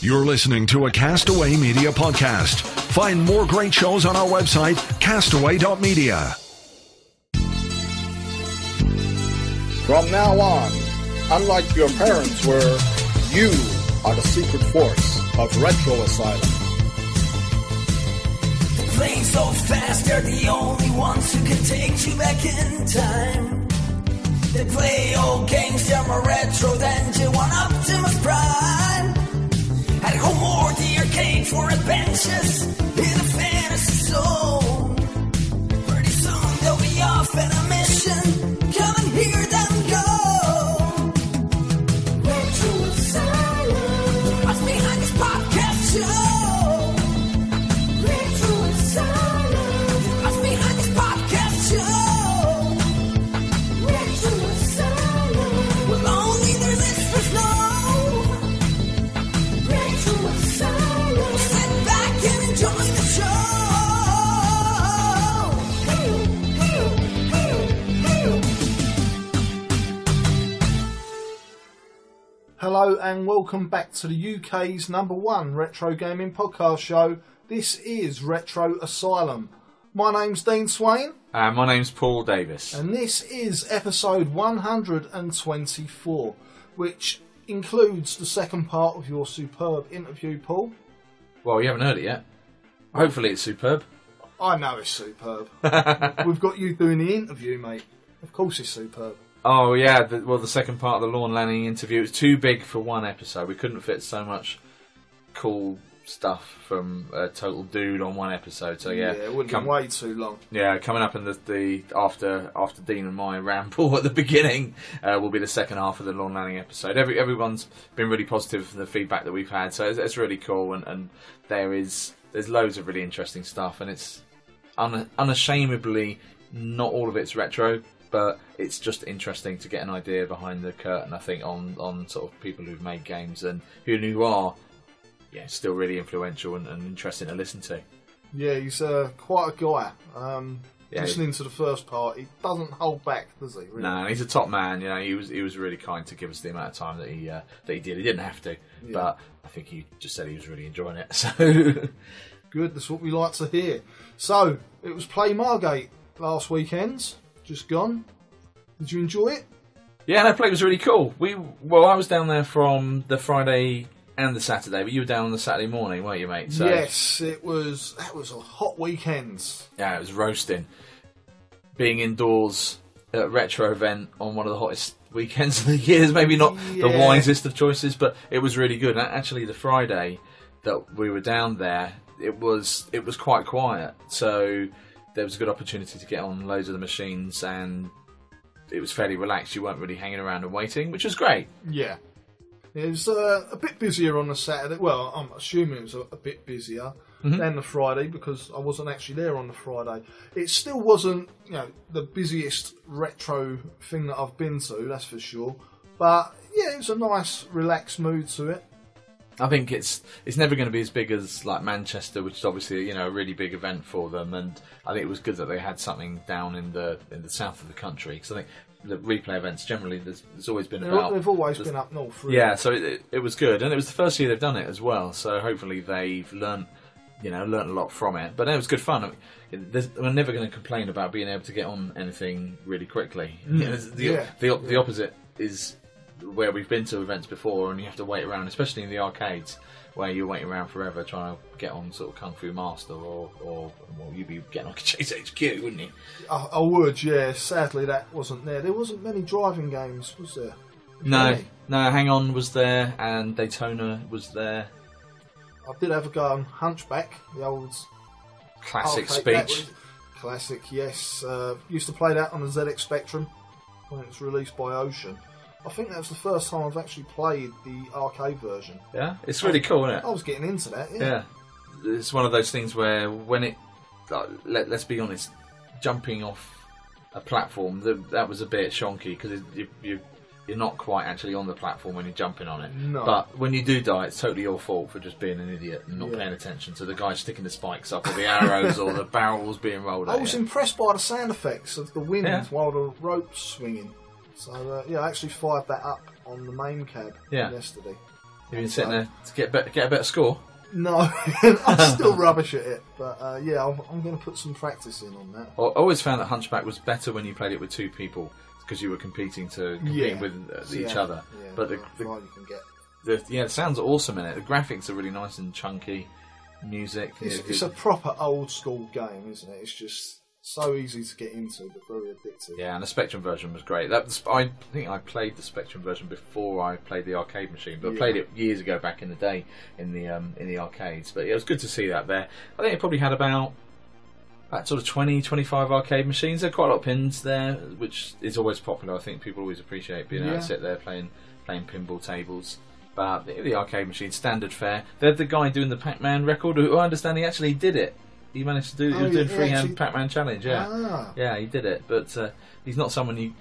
You're listening to a Castaway Media podcast. Find more great shows on our website, castaway.media. From now on, unlike your parents were, you are the secret force of Retro Asylum. Playing so fast, they're the only ones who can take you back in time. They play old games, they're more retro than J1 Optimus Prime. At home or the arcade for adventures in a fantasy zone. Pretty soon they'll be off on a mission. Come and hear them go. Retro Asylum. What's behind this podcast show? Retro Asylum. What's behind this podcast show? Retro Asylum. Well, only their listeners know. Retro Asylum. Sit back and enjoy the show. Hello and welcome back to the UK's #1 retro gaming podcast show. This is Retro Asylum. My name's Dean Swain. My name's Paul Davis. And this is episode 124, which includes the second part of your superb interview, Paul. Well, you haven't heard it yet. Hopefully it's superb. I know it's superb. We've got you doing the interview, mate. Of course it's superb. Oh, yeah. The second part of the Lorne Lanning interview. It was too big for one episode. We couldn't fit so much cool stuff from a total dude on one episode. So, yeah. Yeah, it wouldn't be way too long. Yeah, coming up in the after Dean and my ramble at the beginning will be the second half of the Lorne Lanning episode. Everyone's been really positive for the feedback that we've had, so it's really cool. And there's loads of really interesting stuff, and it's unashamedly not all of it's retro. But it's just interesting to get an idea behind the curtain, I think, on sort of people who've made games and who are still really influential and interesting to listen to. Yeah, he's quite a guy. Listening to the first part, he doesn't hold back, does he? Really? No, he's a top man. You know, he was really kind to give us the amount of time that he did. He didn't have to, but I think he just said he was really enjoying it. So good, that's what we like to hear. So it was Play Margate last weekend. Just gone. Did you enjoy it? Yeah, that play was really cool. I was down there from the Friday and the Saturday, but you were down on the Saturday morning, weren't you, mate? So, yes, that was a hot weekend. Yeah, it was roasting. Being indoors at a retro event on one of the hottest weekends of the year is maybe not the wisest of choices, but it was really good. And actually, the Friday that we were down there, it was quite quiet. So there was a good opportunity to get on loads of the machines, and it was fairly relaxed. You weren't really hanging around and waiting, which was great. Yeah. It was a bit busier on the Saturday. Well, I'm assuming it was a bit busier than the Friday, because I wasn't actually there on the Friday. It still wasn't, the busiest retro thing that I've been to, that's for sure. But, yeah, it was a nice, relaxed mood to it. I think it's never going to be as big as like Manchester, which is obviously a really big event for them, and I think it was good that they had something down in the south of the country, because I think the replay events generally there's always been they've always been up north. Really. Yeah, so it was good, and it was the first year they've done it as well. So hopefully they've learnt a lot from it. But it was good fun. We're never going to complain about being able to get on anything really quickly. The opposite is where we've been to events before, and you have to wait around, especially in the arcades, where you're waiting around forever trying to get on sort of Kung Fu Master, or you'd be getting like a Chase HQ, wouldn't you? I would, yeah. Sadly, that wasn't there. There wasn't many driving games, was there? No. Hang On was there, and Daytona was there. I did have a go on Hunchback, the old classic speech. Classic, yes. Used to play that on the ZX Spectrum when it was released by Ocean. I think that was the first time I've actually played the arcade version. Yeah, it's really cool, isn't it? I was getting into that, yeah. It's one of those things where when it... let's be honest, jumping off a platform, that was a bit shonky, because you're not quite actually on the platform when you're jumping on it. No. But when you do die, it's totally your fault for just being an idiot and not paying attention to the guy sticking the spikes up, or the arrows, or the barrels being rolled at I was impressed by the sound effects of the wind while the rope's swinging. So, I actually fired that up on the main cab yesterday. You've been sitting there to get a better score? No, I'm still rubbish at it. But yeah, I'm going to put some practice in on that. I always found that Hunchback was better when you played it with two people because you were competing with each other. Yeah, but the you can get. it sounds awesome in it. The graphics are really nice and chunky. Music. It's a proper old school game, isn't it? It's just so easy to get into, but very addictive. Yeah, and the Spectrum version was great. I think I played the Spectrum version before I played the arcade machine, but I played it years ago back in the day in the arcades. But it was good to see that there. I think it probably had about sort of 20, 25 arcade machines. There are quite a lot of pins there, which is always popular. I think people always appreciate being able to sit there playing pinball tables. But the arcade machine, standard fare. They had the guy doing the Pac-Man record, who I understand he actually did it. He managed to do it. He was doing freehand Pac-Man challenge, yeah, he did it. But he's not someone you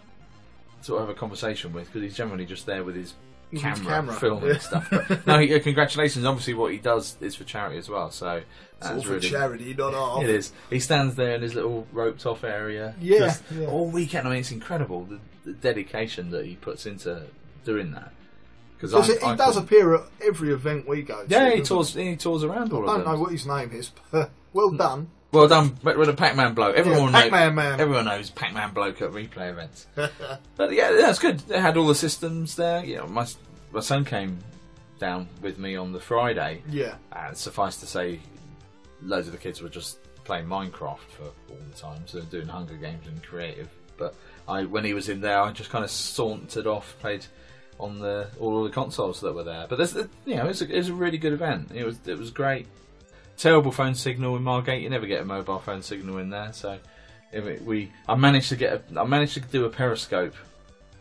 sort of have a conversation with because he's generally just there with his camera. Filming stuff. But, no, congratulations. Obviously, what he does is for charity as well. So that's all for charity, not off. It is. He stands there in his little roped-off area, all weekend. I mean, it's incredible the dedication that he puts into doing that. Because he does appear at every event we go to. Yeah, he tours around all of them. I don't know what his name is, but well done. Well done with a Pac-Man bloke. Everyone knows Pac-Man bloke at replay events. But yeah, that's good. They had all the systems there. You know, my son came down with me on the Friday. Yeah. And suffice to say, loads of the kids were just playing Minecraft for all the time, so doing Hunger Games and creative. But when he was in there, I just kind of sauntered off, played on all the consoles that were there. But it was a really good event. It was great. Terrible phone signal in Margate. You never get a mobile phone signal in there. So I managed to do a Periscope.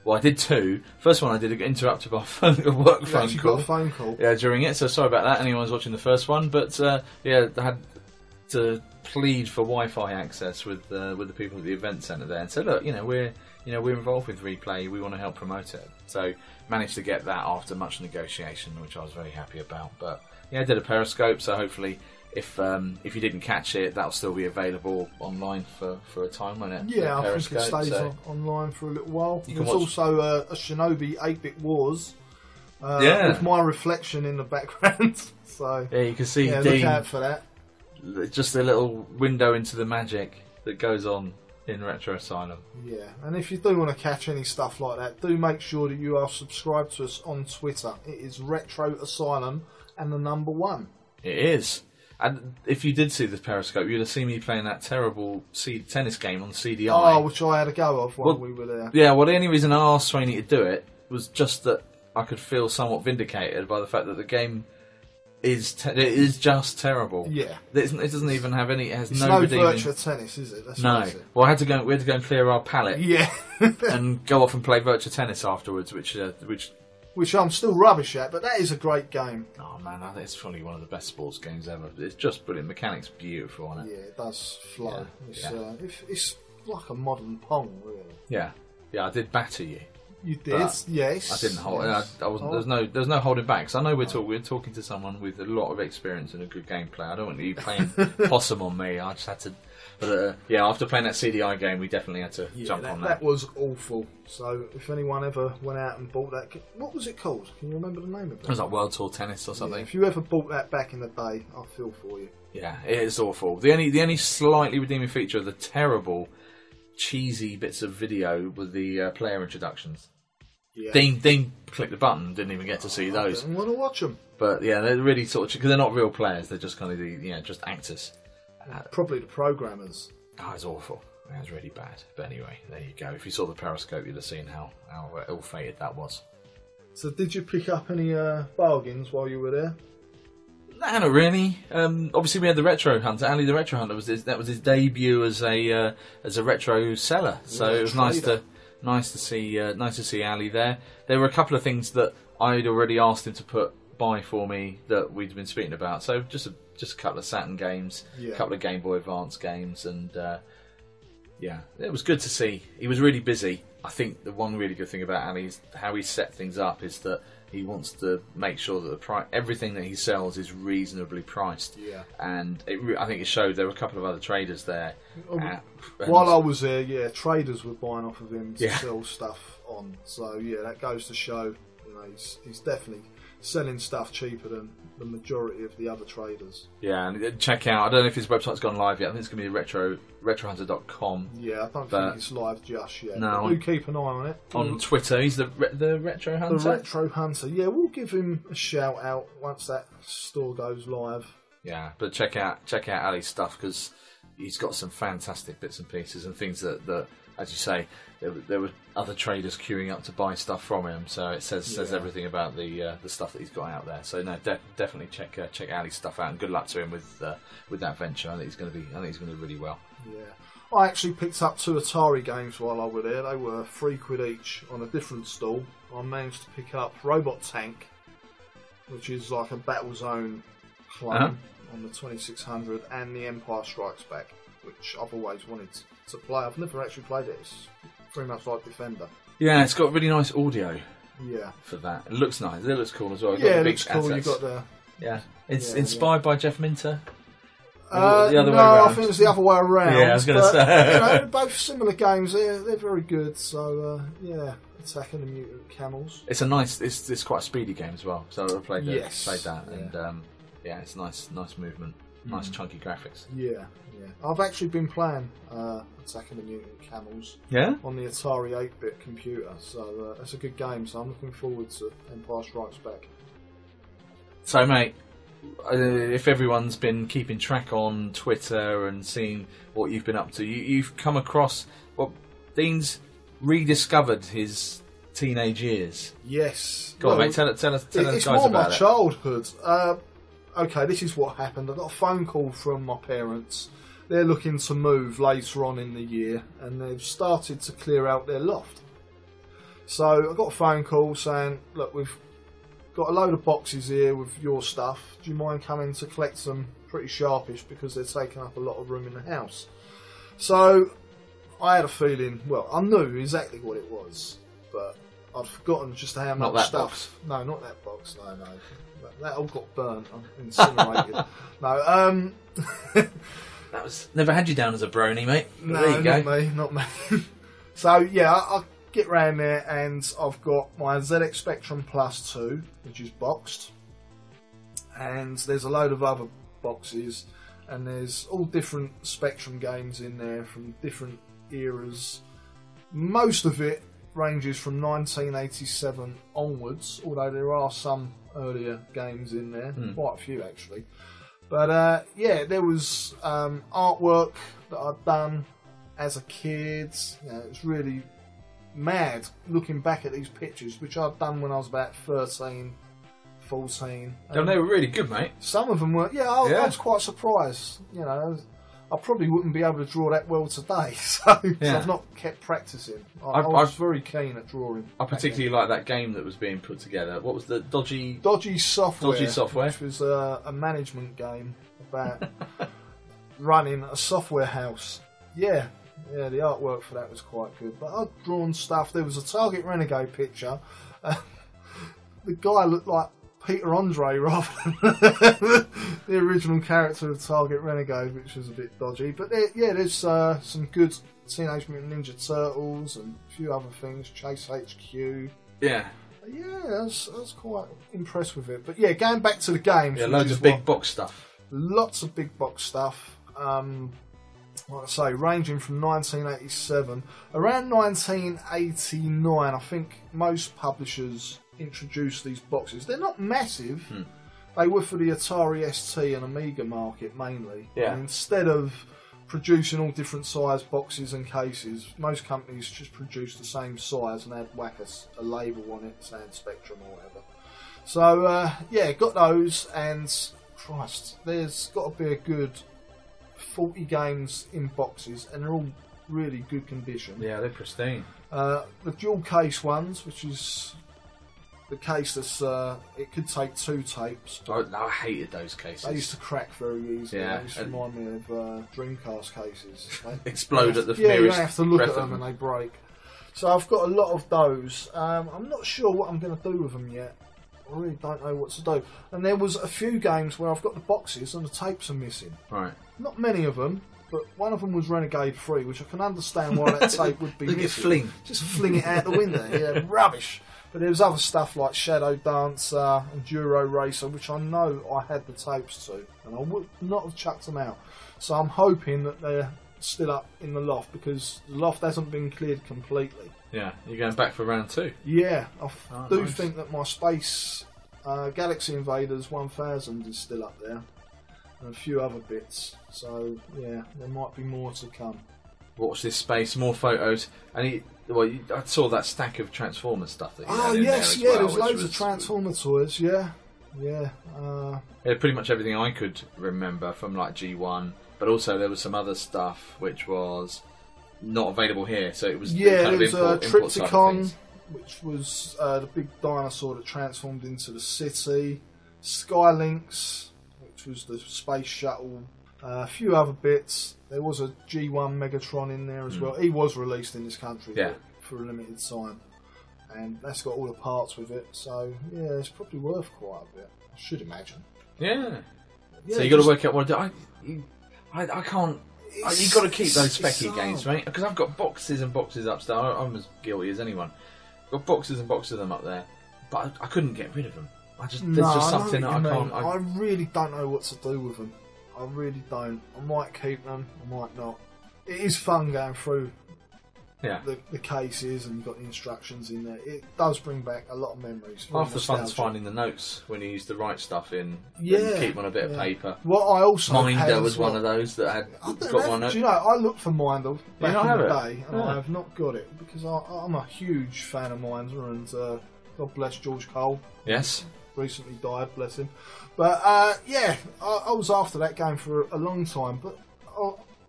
Well, I did two. First one I did interrupted by a work phone call. Got a phone call. Yeah, during it. So sorry about that. Anyone who's watching the first one, but I had to plead for Wi-Fi access with the people at the event centre there, and said, look, we're involved with Replay. We want to help promote it. So managed to get that after much negotiation, which I was very happy about. But yeah, I did a Periscope, so hopefully if you didn't catch it, that'll still be available online for a time, won't it? Yeah, I think it stays online for a little while. There's also a Shinobi 8-Bit Wars with my reflection in the background. So yeah, you can see Dean, look out for that. Just a little window into the magic that goes on in Retro Asylum. Yeah, and if you do want to catch any stuff like that, do make sure that you are subscribed to us on Twitter. It is Retro Asylum and the number 1. It is. And if you did see the Periscope, you'd have seen me playing that terrible tennis game on the CDI. Oh, which I had a go of while we were there. Yeah, well, the only reason I asked Swaney to do it was just that I could feel somewhat vindicated by the fact that the game is just terrible. Yeah. It doesn't even have any... It has no virtual tennis, is it? No. Well, we had to go and clear our palette. Yeah. and go off and play virtual tennis afterwards, which I'm still rubbish at, but that is a great game. Oh man, I think it's probably one of the best sports games ever. It's just brilliant. Mechanics beautiful on it. Yeah, it does flow. Yeah. It's like a modern Pong, really. Yeah, I did batter you. You did, yes. I didn't hold. I wasn't. There's no holding back. Because I know we're talking to someone with a lot of experience and a good gameplay. I don't want you playing possum on me. I just had to. But after playing that CDI game, we definitely had to jump on that. That was awful. So if anyone ever went out and bought that, what was it called? Can you remember the name of it? It was like World Tour Tennis or something. Yeah, if you ever bought that back in the day, I feel for you. Yeah, it is awful. The only slightly redeeming feature of the terrible, cheesy bits of video with the player introductions. Yeah. Dean clicked the button, didn't even get to see those. I didn't want to watch them. But yeah, they're really sort of, because they're not real players, they're just kind of just actors. Probably the programmers. Oh, it's awful. It was really bad. But anyway, there you go. If you saw the Periscope, you'd have seen how ill-fated that was. So did you pick up any bargains while you were there? No, not really. Obviously, we had the Retro Hunter. Ali the Retro Hunter was his debut as a retro seller. So it was nice to see Ali there. There were a couple of things that I'd already asked him to buy for me that we'd been speaking about. So just a couple of Saturn games, a couple of Game Boy Advance games, and it was good to see. He was really busy. I think the one really good thing about Ali is how he set things up is that he wants to make sure that everything that he sells is reasonably priced. Yeah. And I think it showed there were a couple of other traders there. While I was there, traders were buying off of him to sell stuff on. So that goes to show, he's definitely selling stuff cheaper than the majority of the other traders. Yeah, and check out, I don't know if his website's gone live yet, I think it's going to be retrohunter.com. Yeah, I don't think it's live just yet. No, do keep an eye on it. On Twitter, he's the Retro Hunter? The Retro Hunter, yeah, we'll give him a shout out once that store goes live. Yeah, but check out Ali's stuff, because he's got some fantastic bits and pieces and things that as you say, there were other traders queuing up to buy stuff from him. So it says everything about the stuff that he's got out there. So no, definitely check Ali's stuff out, and good luck to him with that venture. I think he's going to do really well. Yeah, I actually picked up 2 Atari games while I was there. They were £3 each on a different stall. I managed to pick up Robot Tank, which is like a Battlezone clone on the 2600, and The Empire Strikes Back, which I've always wanted to play. I've never actually played it. It's pretty much like Defender. Yeah, it's got really nice audio. Yeah, for that, it looks nice. It looks cool as well. Yeah, it looks cool. You got the It's inspired by Jeff Minter. The other way around. I think it's the other way around. Yeah, I was going to say. Both similar games. They're very good. So Attacking the Mutant Camels. It's it's quite a speedy game as well. So I played that, and it's nice movement, nice chunky graphics. Yeah. I've actually been playing Attacking the Mutant Camels. Yeah. On the Atari 8-bit computer. So it's a good game. So I'm looking forward to Empire Strikes Back. So, mate, if everyone's been keeping track on Twitter and seeing what you've been up to, you've come across Dean's rediscovered his teenage years. Yes. Go on, mate. Tell us guys about it. It's more my childhood. Okay, this is what happened. I got a phone call from my parents. They're looking to move later on in the year, and they've started to clear out their loft. So I got a phone call saying, look, we've got a load of boxes here with your stuff. Do you mind coming to collect them pretty sharpish, because they're taking up a lot of room in the house? So I had a feeling, well, I knew exactly what it was, but I'd forgotten just how much stuff. Box. No, not that box. No. That all got burnt. Incinerated. No. That was never had you down as a brony, mate. No, there you go. Not me. So yeah, I get round there, and I've got my ZX Spectrum Plus 2, which is boxed, and there's a load of other boxes, and there's all different Spectrum games in there from different eras. Most of it ranges from 1987 onwards, although there are some earlier games in there, quite a few actually. But there was artwork that I'd done as a kid. It's really mad looking back at these pictures, which I'd done when I was about 13, 14. And they were really good, mate. Some of them were, I was quite surprised. I probably wouldn't be able to draw that well today, so I've not kept practicing. I was very keen at drawing. I particularly like that game that was being put together. What was the Dodgy Software? Dodgy Software, which was a management game about running a software house. Yeah, the artwork for that was quite good. But I'd drawn stuff. There was a Target Renegade picture. The guy looked like Peter Andre rather than the original character of Target Renegade, which was a bit dodgy. But there's some good Teenage Mutant Ninja Turtles and a few other things. Chase HQ. Yeah. I was quite impressed with it. But yeah, going back to the games. Yeah, loads of big box stuff. Lots of big box stuff. Like I say, ranging from 1987. Around 1989, I think most publishers introduced these boxes. They're not massive. They were for the Atari ST and Amiga market mainly. Yeah. And instead of producing all different size boxes and cases, most companies just produced the same size and had a label on it saying Spectrum or whatever. So got those, and Christ, there's got to be a good 40 games in boxes, and they're all really good condition. Yeah, they're pristine. The dual case ones, which is the case that's it could take 2 tapes. I hated those cases. They used to crack very easily. Yeah, they used to remind me of Dreamcast cases. They explode at the you merest have to look breath at them and they break. So I've got a lot of those. I'm not sure what I'm going to do with them yet. I really don't know what to do. And there was a few games where I've got the boxes and the tapes are missing. Right. Not many of them, but one of them was Renegade 3, which I can understand why that tape would be missing. Fling. Just fling it out the window. Yeah, rubbish. But there was other stuff like Shadow Dancer, Enduro Racer, which I know I had the tapes to, and I would not have chucked them out. So I'm hoping that they're still up in the loft, because the loft hasn't been cleared completely. Yeah, you're going back for round 2? Yeah, I do nice. think that my Space Galaxy Invaders 1000 is still up there, and a few other bits. So yeah, there might be more to come. Watch this space, more photos, and I saw that stack of Transformers stuff that you had in yes, there as well, there's loads of Transformer toys. Yeah. Yeah, pretty much everything I could remember from like G1, but also there was some other stuff which was not available here, so it was there kind was of Triptychon, which was the big dinosaur that transformed into the city. Skylynx, which was the space shuttle. A few other bits. There was a G1 Megatron in there as well. He was released in this country for a limited time, and that's got all the parts with it. So yeah, it's probably worth quite a bit, I should imagine. Yeah. So you got to work out what I can't. You got to keep those specky games, mate. Because I've got boxes and boxes upstairs. I'm as guilty as anyone. I've got boxes and boxes of them up there, but I couldn't get rid of them. There's just something that I can't. I really don't know what to do with them. I really don't. I might keep them, I might not. It is fun going through the cases, and you've got the instructions in there. It does bring back a lot of memories. Half the fun's finding the notes when you used to write stuff in and keep on a bit of paper. What I also Minder was one of those that had got one. Do you know, I looked for Minder back in the day, and Yeah. I have not got it, because I'm a huge fan of Minder, and God bless George Cole. Yes. Recently died, bless him. But I was after that game for a long time. But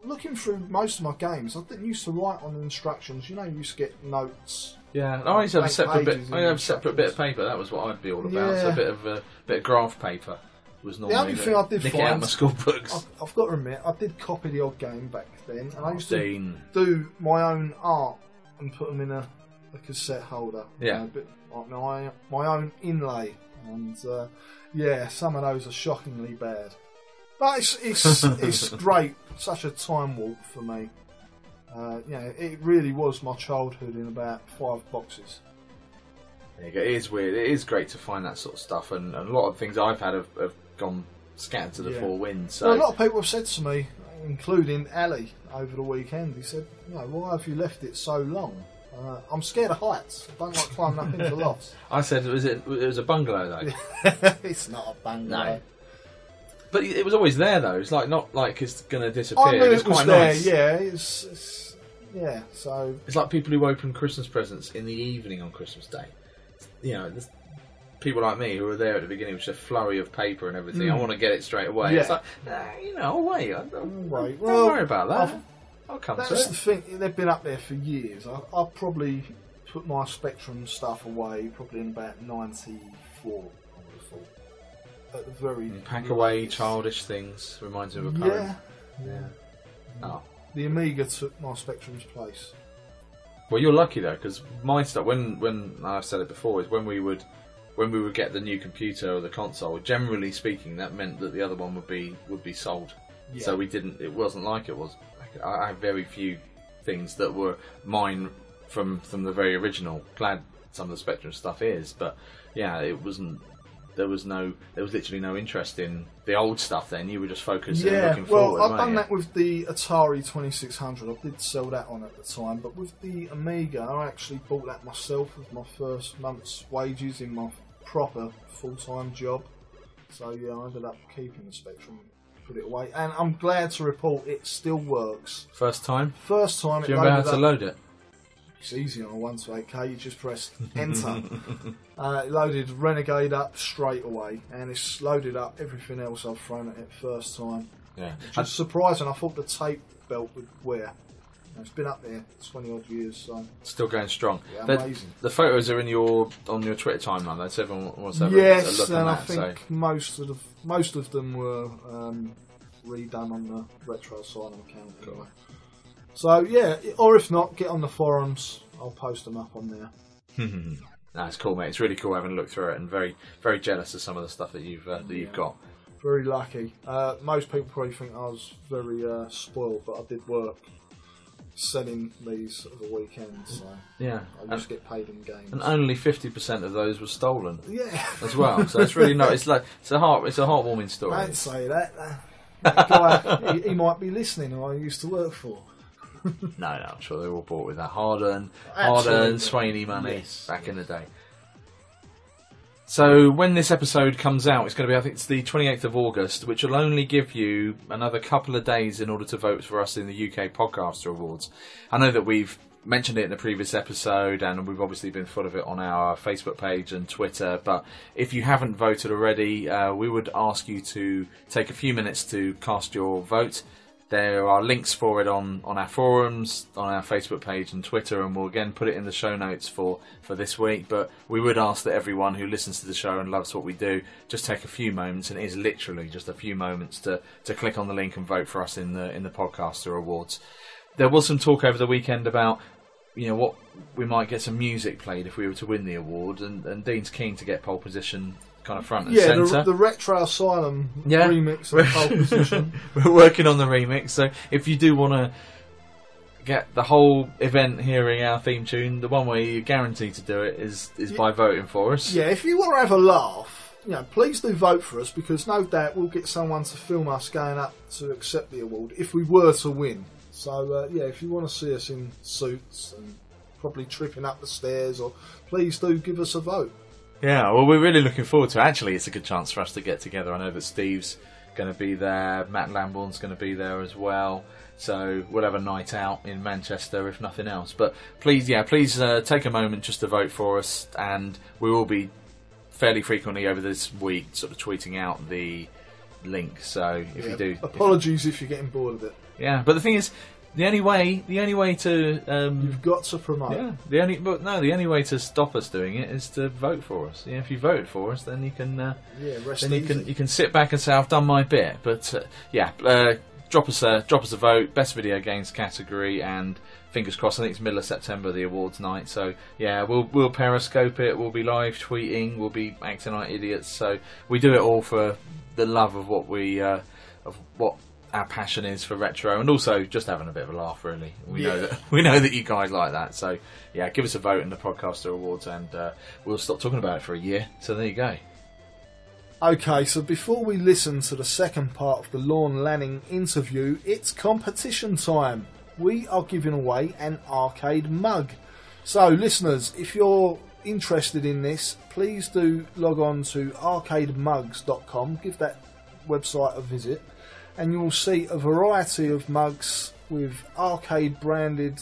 looking through most of my games, I didn't used to write on the instructions. You know, you used to get notes. Yeah, I used to have a separate bit. I have a separate bit of paper. That was what I'd be all about. So a bit of graph paper was normally the only thing I did nick find out my school books. I've got to admit, I did copy the odd game back then, and I used to Dean. do my own art and put them in a cassette holder. Yeah. A bit like my own inlay. And some of those are shockingly bad, but it's great. Such a time warp for me. It really was my childhood in about 5 boxes. It is weird. It is great to find that sort of stuff, and a lot of things I've had have gone scattered to the 4 winds. So well, a lot of people have said to me, including Ali over the weekend, he said, why have you left it so long? I'm scared of heights. I don't like climbing up into lofts. I said, it was a bungalow though. It's not a bungalow. No. But it was always there though. It's not like it's going to disappear. I knew it's it was quite there. nice. Yeah, so it's like people who open Christmas presents in the evening on Christmas Day. There's people like me who were there at the beginning with a flurry of paper and everything. I want to get it straight away. Yeah. It's like, I'll wait. Don't Well, worry about that. I'll come to that's it. the thing. They've been up there for years. I'll probably put my Spectrum stuff away probably in about 94. I would have thought. At the very Pack away childish things. Reminds me of a poem. Yeah. Oh. The Amiga took my Spectrum's place. Well, you're lucky though, because my stuff. When I've said it before, is when we would get the new computer or the console. Generally speaking, that meant that the other one would be sold. Yeah. So we didn't. It wasn't like it was. I have very few things that were mine from the very original. Glad some of the Spectrum stuff is, but yeah, it wasn't. There was literally no interest in the old stuff. Then you were just focusing and looking forward. I've done that with the Atari 2600. I did sell that on at the time, but with the Amiga, I actually bought that myself with my first month's wages in my proper full-time job. So yeah, I ended up keeping the Spectrum. Put it away, and I'm glad to report it still works. First time. Do you remember how to load it? It's easy on a 128K. You just press enter. It loaded Renegade up straight away, and it's loaded up everything else I've thrown at it first time. Yeah. Which is surprising. I thought the tape belt would wear. It's been up there 20 odd years, so still going strong. Yeah, amazing. The photos are on your Twitter timeline, though, so everyone wants to have yes, a look and on I that. think most of them were redone on the Retro Asylum account anyway. So yeah, or if not, get on the forums. I'll post them up on there. That's cool, mate. It's really cool having a look through it, and very, very jealous of some of the stuff that you've got. Very lucky. Most people probably think I was very spoiled, but I did work selling these at the weekend, so Yeah. I just get paid in games. And only 50% of those were stolen. Yeah. As well. So it's really nice. It's a heartwarming story. Don't say that. That guy, he might be listening who I used to work for. No, I'm sure they were all bought with that hard-earned Absolutely. Swaney money Yes. back in the day. So when this episode comes out, it's going to be, I think it's the 28th of August, which will only give you another couple of days in order to vote for us in the UK Podcaster Awards. I know that we've mentioned it in the previous episode, and we've obviously been full of it on our Facebook page and Twitter, but if you haven't voted already, we would ask you to take a few minutes to cast your vote. There are links for it on our forums, on our Facebook page and Twitter, and we'll again put it in the show notes for this week. But we would ask that everyone who listens to the show and loves what we do just take a few moments, and it is literally just a few moments to click on the link and vote for us in the Podcaster Awards. There was some talk over the weekend about, you know, what we might get some music played if we were to win the award, and Dean's keen to get pole position kind of front and centre. The Retro Asylum remix of pole position. We're working on the remix, so if you do want to get the whole event hearing our theme tune, the one way you're guaranteed to do it is by voting for us. Yeah, if you want to have a laugh, you know, please do vote for us, because no doubt we'll get someone to film us going up to accept the award if we were to win. So if you want to see us in suits and probably tripping up the stairs, or please do give us a vote. Yeah, well, we're really looking forward to it. Actually, it's a good chance for us to get together. I know that Steve's going to be there, Matt Lambourne's going to be there as well. So we'll have a night out in Manchester, if nothing else. But please take a moment just to vote for us, and we will be fairly frequently over this week sort of tweeting out the link. So if you do, apologies if you're getting bored of it. Yeah, but the thing is, the only way to you've got to promote. Yeah, the only way to stop us doing it is to vote for us. Yeah, if you vote for us, then you can you can sit back and say I've done my bit. But drop us a vote, best video games category, and fingers crossed. I think it's middle of September, the awards night. So yeah, we'll periscope it. We'll be live tweeting. We'll be acting like idiots. So we do it all for the love of what what our passion is for retro, and also just having a bit of a laugh. Really, we know that you guys like that. So yeah, give us a vote in the Podcaster Awards, and we'll stop talking about it for a year. So there you go. Okay, so before we listen to the second part of the Lorne Lanning interview, it's competition time. We are giving away an arcade mug. So listeners, if you're interested in this, please do log on to arcademugs.com, give that website a visit, and you'll see a variety of mugs with arcade branded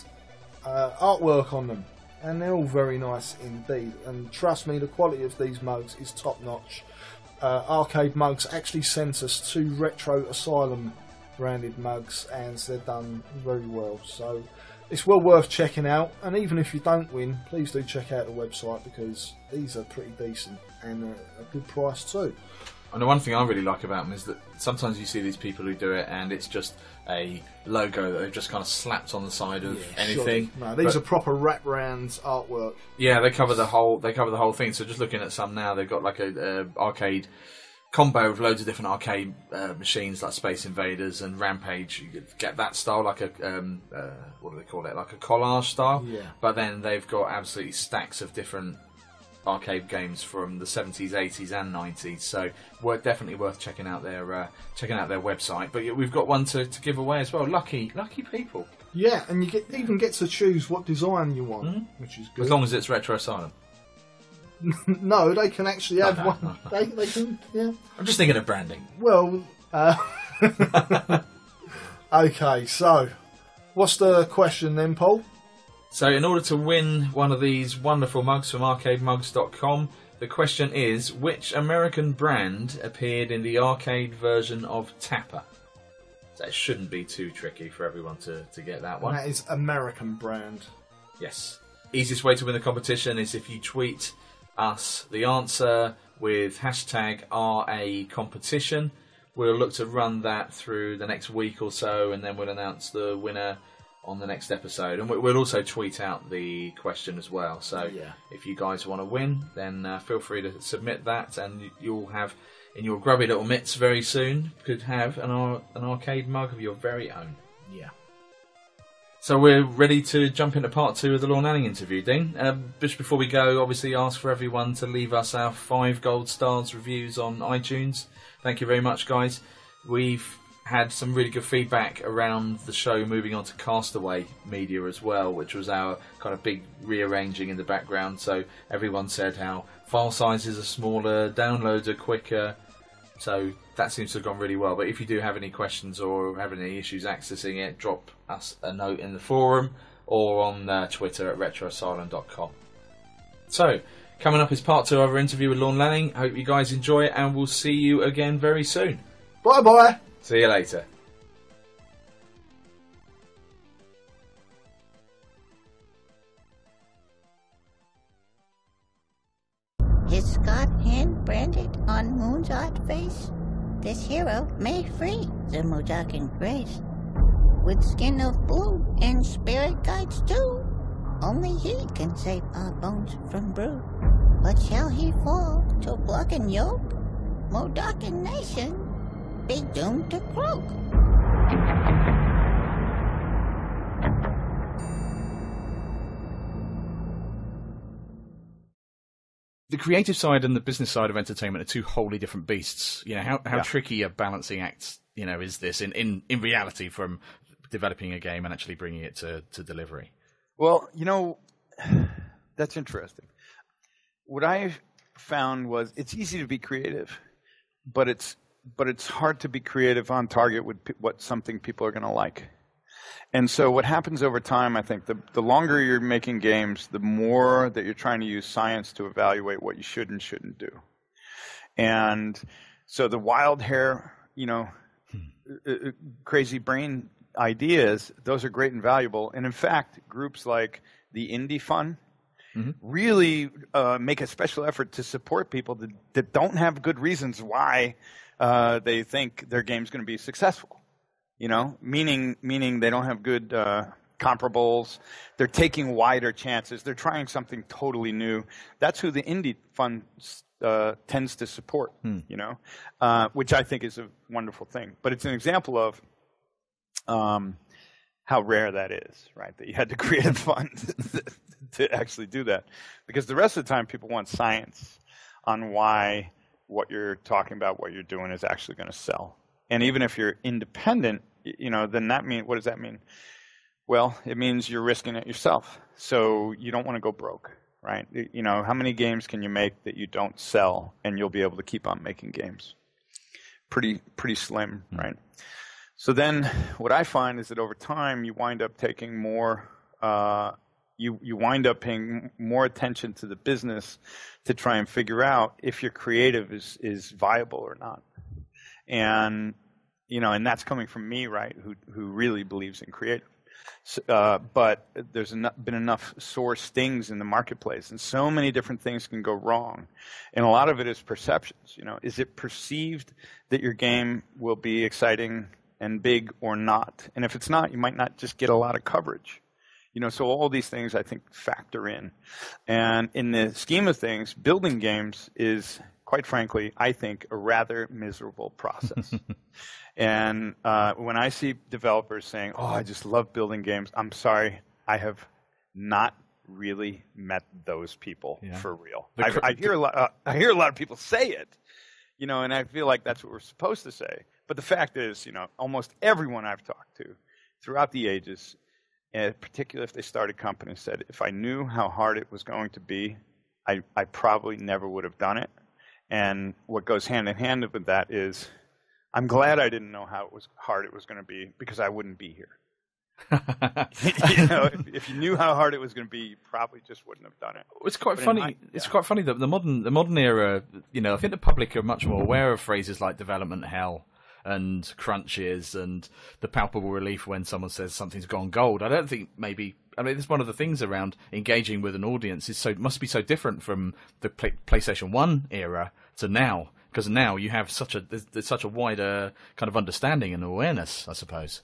artwork on them, and they're all very nice indeed, and trust me, the quality of these mugs is top notch. Arcade Mugs actually sent us 2 Retro Asylum branded mugs, and they're done very well, so it's well worth checking out. And even if you don't win, please do check out the website, because these are pretty decent and a good price too. And the one thing I really like about them is that sometimes you see these people who do it, and it's just a logo that they've just kind of slapped on the side of anything. No, these are proper wraparound artwork. Yeah, they cover the whole thing. So just looking at some now, they've got like a arcade combo with loads of different arcade machines, like Space Invaders and Rampage. You get that style, like a what do they call it? Like a collage style. Yeah. But then they've got absolutely stacks of different arcade games from the 70s, 80s, and 90s. So definitely worth checking out their website. But we've got one to give away as well. Lucky people. Yeah, and you even get to choose what design you want, which is good. As long as it's Retro Asylum. No, they can actually have one. No. They can, yeah. I'm just thinking of branding. Well, okay, so what's the question then, Paul? So in order to win one of these wonderful mugs from arcademugs.com, the question is, which American brand appeared in the arcade version of Tapper? So it shouldn't be too tricky for everyone to get that one. And that is American brand. Yes. Easiest way to win the competition is if you tweet us the answer with hashtag #RACompetition. We'll look to run that through the next week or so, and then we'll announce the winner on the next episode. And we'll also tweet out the question as well. So if you guys want to win, then feel free to submit that, and you'll have in your grubby little mitts very soon, could have an arcade mug of your very own. Yeah. So we're ready to jump into part 2 of the Lorne Lanning interview, Dean. Just before we go, obviously ask for everyone to leave us our 5 gold stars reviews on iTunes. Thank you very much, guys. We've had some really good feedback around the show moving on to Castaway Media as well, which was our kind of big rearranging in the background. So everyone said how file sizes are smaller, downloads are quicker. So that seems to have gone really well. But if you do have any questions or have any issues accessing it, drop us a note in the forum or on Twitter at retroasylum.com. So, coming up is part 2 of our interview with Lorne Lanning. Hope you guys enjoy it, and we'll see you again very soon. Bye-bye. See you later. Is Scott hand branded on Moon's odd face? This hero may free the Mojacan grace. With skin of blue and spirit guides too. Only he can save our bones from brew. But shall he fall to block and yoke? Mojacan nation be doomed to croak. The creative side and the business side of entertainment are two wholly different beasts. You know, how tricky a balancing act, you know, is this in reality from developing a game and actually bringing it to delivery? Well, you know, that's interesting. What I found was it's easy to be creative, but it's hard to be creative on target with what something people are going to like. And so what happens over time, I think, the longer you're making games, the more that you're trying to use science to evaluate what you should and shouldn't do. And so the wild hair, you know, crazy brain ideas, those are great and valuable. And in fact, groups like the Indie Fund really make a special effort to support people that don't have good reasons why they think their game's going to be successful. You know, meaning they don't have good comparables. They're taking wider chances. They're trying something totally new. That's who the Indie Fund tends to support, you know, which I think is a wonderful thing. But it's an example of how rare that is, right, that you had to create a fund to actually do that. Because the rest of the time people want science on why what you're talking about, what you're doing is actually going to sell. And even if you're independent, you know, then what does that mean? Well, it means you're risking it yourself. So you don't want to go broke, right? You know, how many games can you make that you don't sell and you'll be able to keep on making games? Pretty slim, right? So then what I find is that over time you wind up taking more, you wind up paying more attention to the business to try and figure out if your creative is viable or not. And you know, and that's coming from me, right? Who really believes in creative. But there's been enough sore stings in the marketplace, and so many different things can go wrong. And a lot of it is perceptions. You know, is it perceived that your game will be exciting and big or not? And if it's not, you might not just get a lot of coverage. You know, so all these things I think factor in. And in the scheme of things, building games is, quite frankly, I think, a rather miserable process. And when I see developers saying, oh, I just love building games, I'm sorry, I have not really met those people for real. I hear a lot of people say it, you know, and I feel like that's what we're supposed to say. But the fact is, you know, almost everyone I've talked to throughout the ages, and particularly if they started companies, said, if I knew how hard it was going to be, I probably never would have done it. And what goes hand in hand with that is, I'm glad I didn't know how hard it was going to be, because I wouldn't be here. You know, if you knew how hard it was going to be, you probably just wouldn't have done it. It's quite funny. It's quite funny that the modern era. You know, I think the public are much more aware of phrases like development hell and crunches and the palpable relief when someone says something's gone gold. I don't think maybe. I mean, it's one of the things around engaging with an audience must be so different from the PlayStation 1 era to now. Because now you have there's such a wider kind of understanding and awareness, I suppose.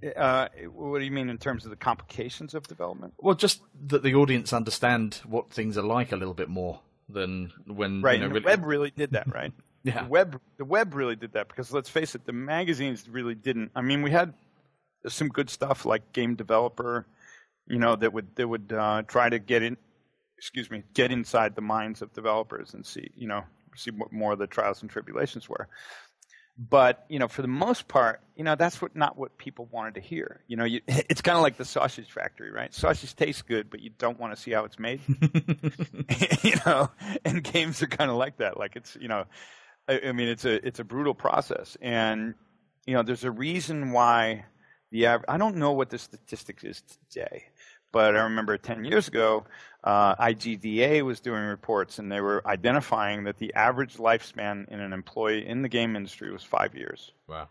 What do you mean in terms of the complications of development? Well, just that the audience understand what things are like a little bit more than when... Right, you know, and the web really did that, right? Yeah. The web really did that, because let's face it, the magazines really didn't. I mean, we had There's some good stuff like Game Developer, that would try to get inside the minds of developers and see what more of the trials and tribulations were. But, for the most part, that's not what people wanted to hear. It's kind of like the sausage factory, right? Sausage tastes good, but you don't want to see how it's made. And games are kind of like that. Like it's a brutal process. And, there's a reason why I don't know what the statistics is today, but I remember 10 years ago, IGDA was doing reports, and they were identifying that the average lifespan in an employee in the game industry was 5 years. Wow.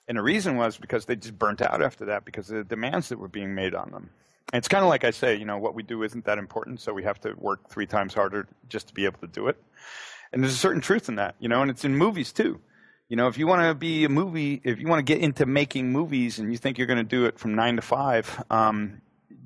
And the reason was because they just burnt out after that because of the demands that were being made on them. And it's kind of like I say, what we do isn't that important, so we have to work 3 times harder just to be able to do it. And there's a certain truth in that, and it's in movies too. If you want to get into making movies and you think you're going to do it from 9 to 5,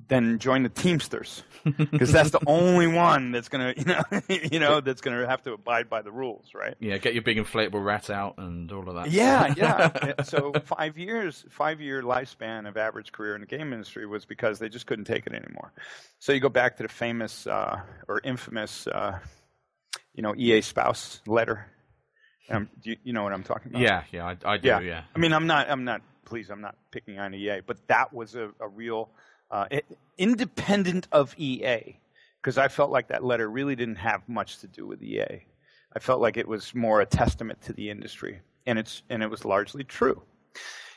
then join the Teamsters, because that's the only one that's going to, that's going to have to abide by the rules, right? Yeah, get your big inflatable rat out and all of that. Yeah. So 5 years, 5-year lifespan of average career in the game industry was because they just couldn't take it anymore. So you go back to the famous or infamous, EA spouse letter. Do you know what I'm talking about? Yeah, I do. Yeah. I mean, I'm not picking on EA, but that was a real. Independent of EA, because I felt like that letter really didn't have much to do with EA. I felt like it was more a testament to the industry, and it was largely true,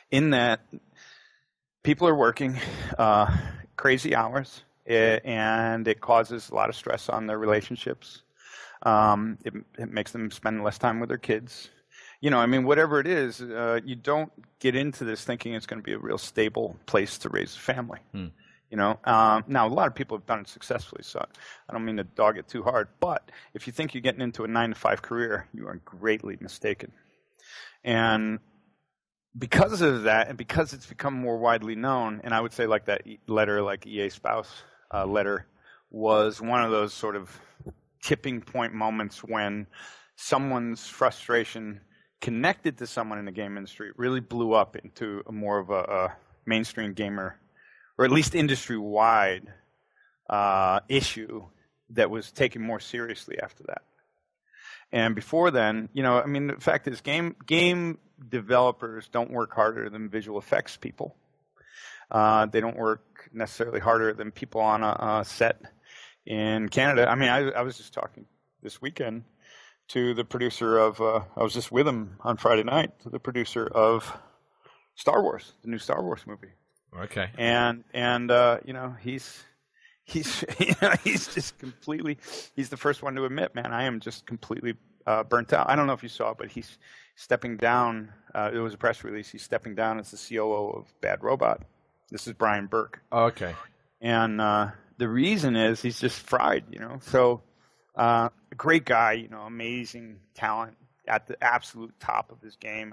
in that people are working crazy hours, and it causes a lot of stress on their relationships. It makes them spend less time with their kids. Whatever it is, you don't get into this thinking it's going to be a real stable place to raise a family. Now a lot of people have done it successfully, so I don't mean to dog it too hard. But if you think you're getting into a 9 to 5 career, you are greatly mistaken. And because of that, and because it's become more widely known, and I would say like that letter, like EA spouse letter, was one of those sort of tipping point moments when someone's frustration connected to someone in the game industry really blew up into more of a mainstream gamer, or at least industry-wide issue that was taken more seriously after that. And before then, the fact is game developers don't work harder than visual effects people. They don't work necessarily harder than people on a set in Canada. I was just talking this weekend to the producer of, I was just with him on Friday night, to the producer of Star Wars, the new Star Wars movie. Okay. And he's just completely, he's the first one to admit, man, I am just completely burnt out. I don't know if you saw it, but he's stepping down. It was a press release. He's stepping down as the COO of Bad Robot. This is Brian Burke. Oh, okay. And the reason is he's just fried, So a great guy, amazing talent at the absolute top of his game.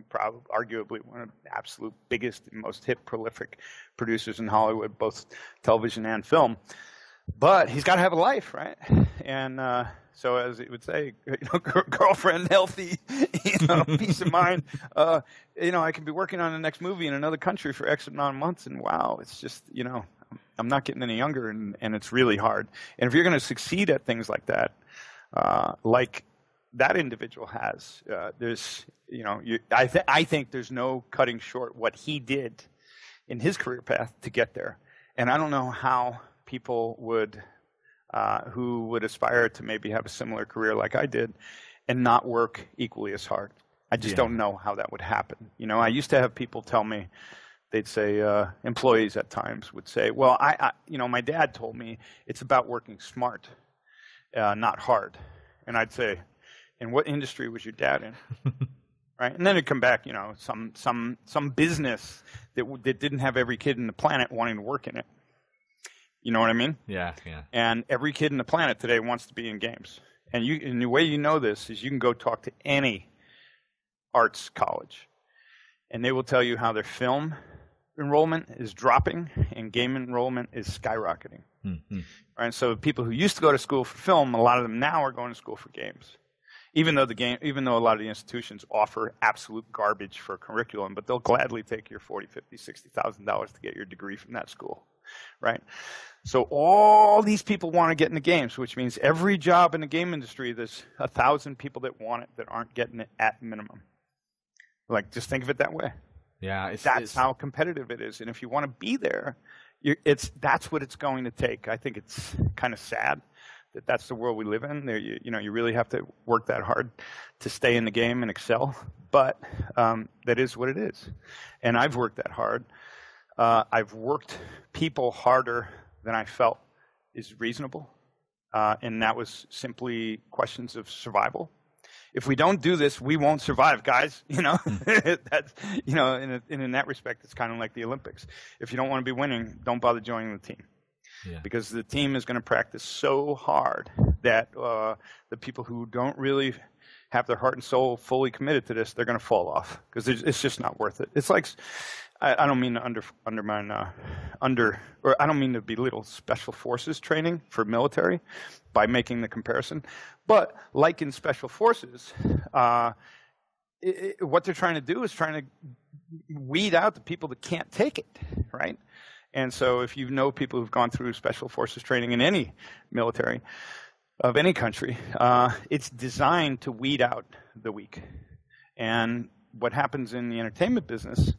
Probably arguably one of the absolute biggest and most hit, prolific producers in Hollywood, both television and film. But he's got to have a life, right? And so, as it would say, girlfriend, healthy, peace of mind. I can be working on the next movie in another country for X amount of months, and wow, it's just, I'm not getting any younger, and it's really hard. And if you're going to succeed at things like that, like that individual has, there's, I think there's no cutting short what he did in his career path to get there. And I don't know how people would, who would aspire to maybe have a similar career like I did and not work equally as hard. I just don't know how that would happen. I used to have people tell me, they'd say, employees at times would say, well, my dad told me it's about working smart, not hard. And I'd say, in what industry was your dad in? Right? And then it'd come back, some business that didn't have every kid in the planet wanting to work in it. You know what I mean? Yeah, yeah. And every kid in the planet today wants to be in games. And the way you know this is you can go talk to any arts college, and they will tell you how their film enrollment is dropping and game enrollment is skyrocketing. Mm-hmm. Right? So people who used to go to school for film, a lot of them now are going to school for games. Even though a lot of the institutions offer absolute garbage for curriculum, but they'll gladly take your $40,000, $50,000, $60,000 to get your degree from that school, right? So all these people want to get into games, which means every job in the game industry, there's 1,000 people that want it that aren't getting it at minimum. Like, just think of it that way. Yeah, that's how competitive it is, and if you want to be there, that's what it's going to take. I think it's kind of sad that that's the world we live in. There, you really have to work that hard to stay in the game and excel. But that is what it is, and I've worked that hard. I've worked people harder than I felt is reasonable, and that was simply questions of survival. If we don't do this, we won't survive, guys. That's and in that respect, it's kind of like the Olympics. If you don't want to be winning, don't bother joining the team. Yeah. Because the team is going to practice so hard that the people who don't really have their heart and soul fully committed to this, they're going to fall off because it's just not worth it. It's like, I don't mean to I don't mean to belittle special forces training for military by making the comparison, but like in special forces, what they're trying to do is trying to weed out the people that can't take it, right? And so if you know people who've gone through special forces training in any military of any country, it's designed to weed out the weak. And what happens in the entertainment business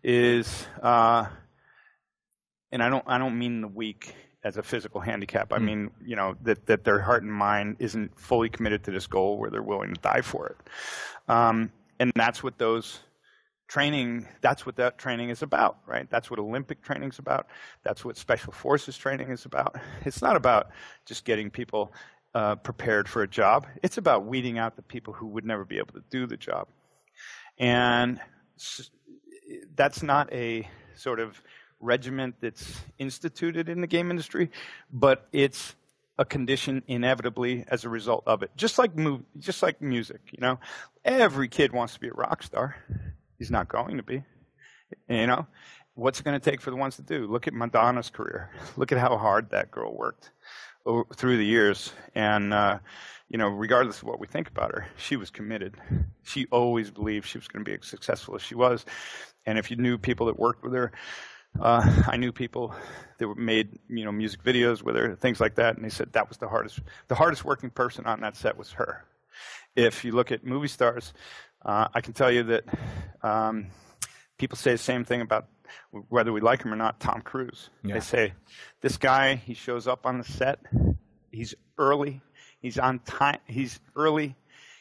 is, and I don't mean the weak as a physical handicap. I mean, that their heart and mind isn't fully committed to this goal where they're willing to die for it. And that's what that training is about, right? That's what Olympic training is about. That's what Special Forces training is about. It's not about just getting people prepared for a job. It's about weeding out the people who would never be able to do the job. And that's not a sort of regiment that's instituted in the game industry, but it's a condition inevitably as a result of it. Just like music, every kid wants to be a rock star. He's not going to be. What's it going to take for the ones that do? Look at Madonna's career. Look at how hard that girl worked through the years. And, regardless of what we think about her, she was committed. She always believed she was going to be as successful as she was. And if you knew people that worked with her, I knew people that made, music videos with her, things like that. And they said that was the hardest working person on that set was her. If you look at movie stars, I can tell you that people say the same thing about whether we like him or not, Tom Cruise. Yeah. They say, this guy, he shows up on the set, he's early, he's on time, he's early,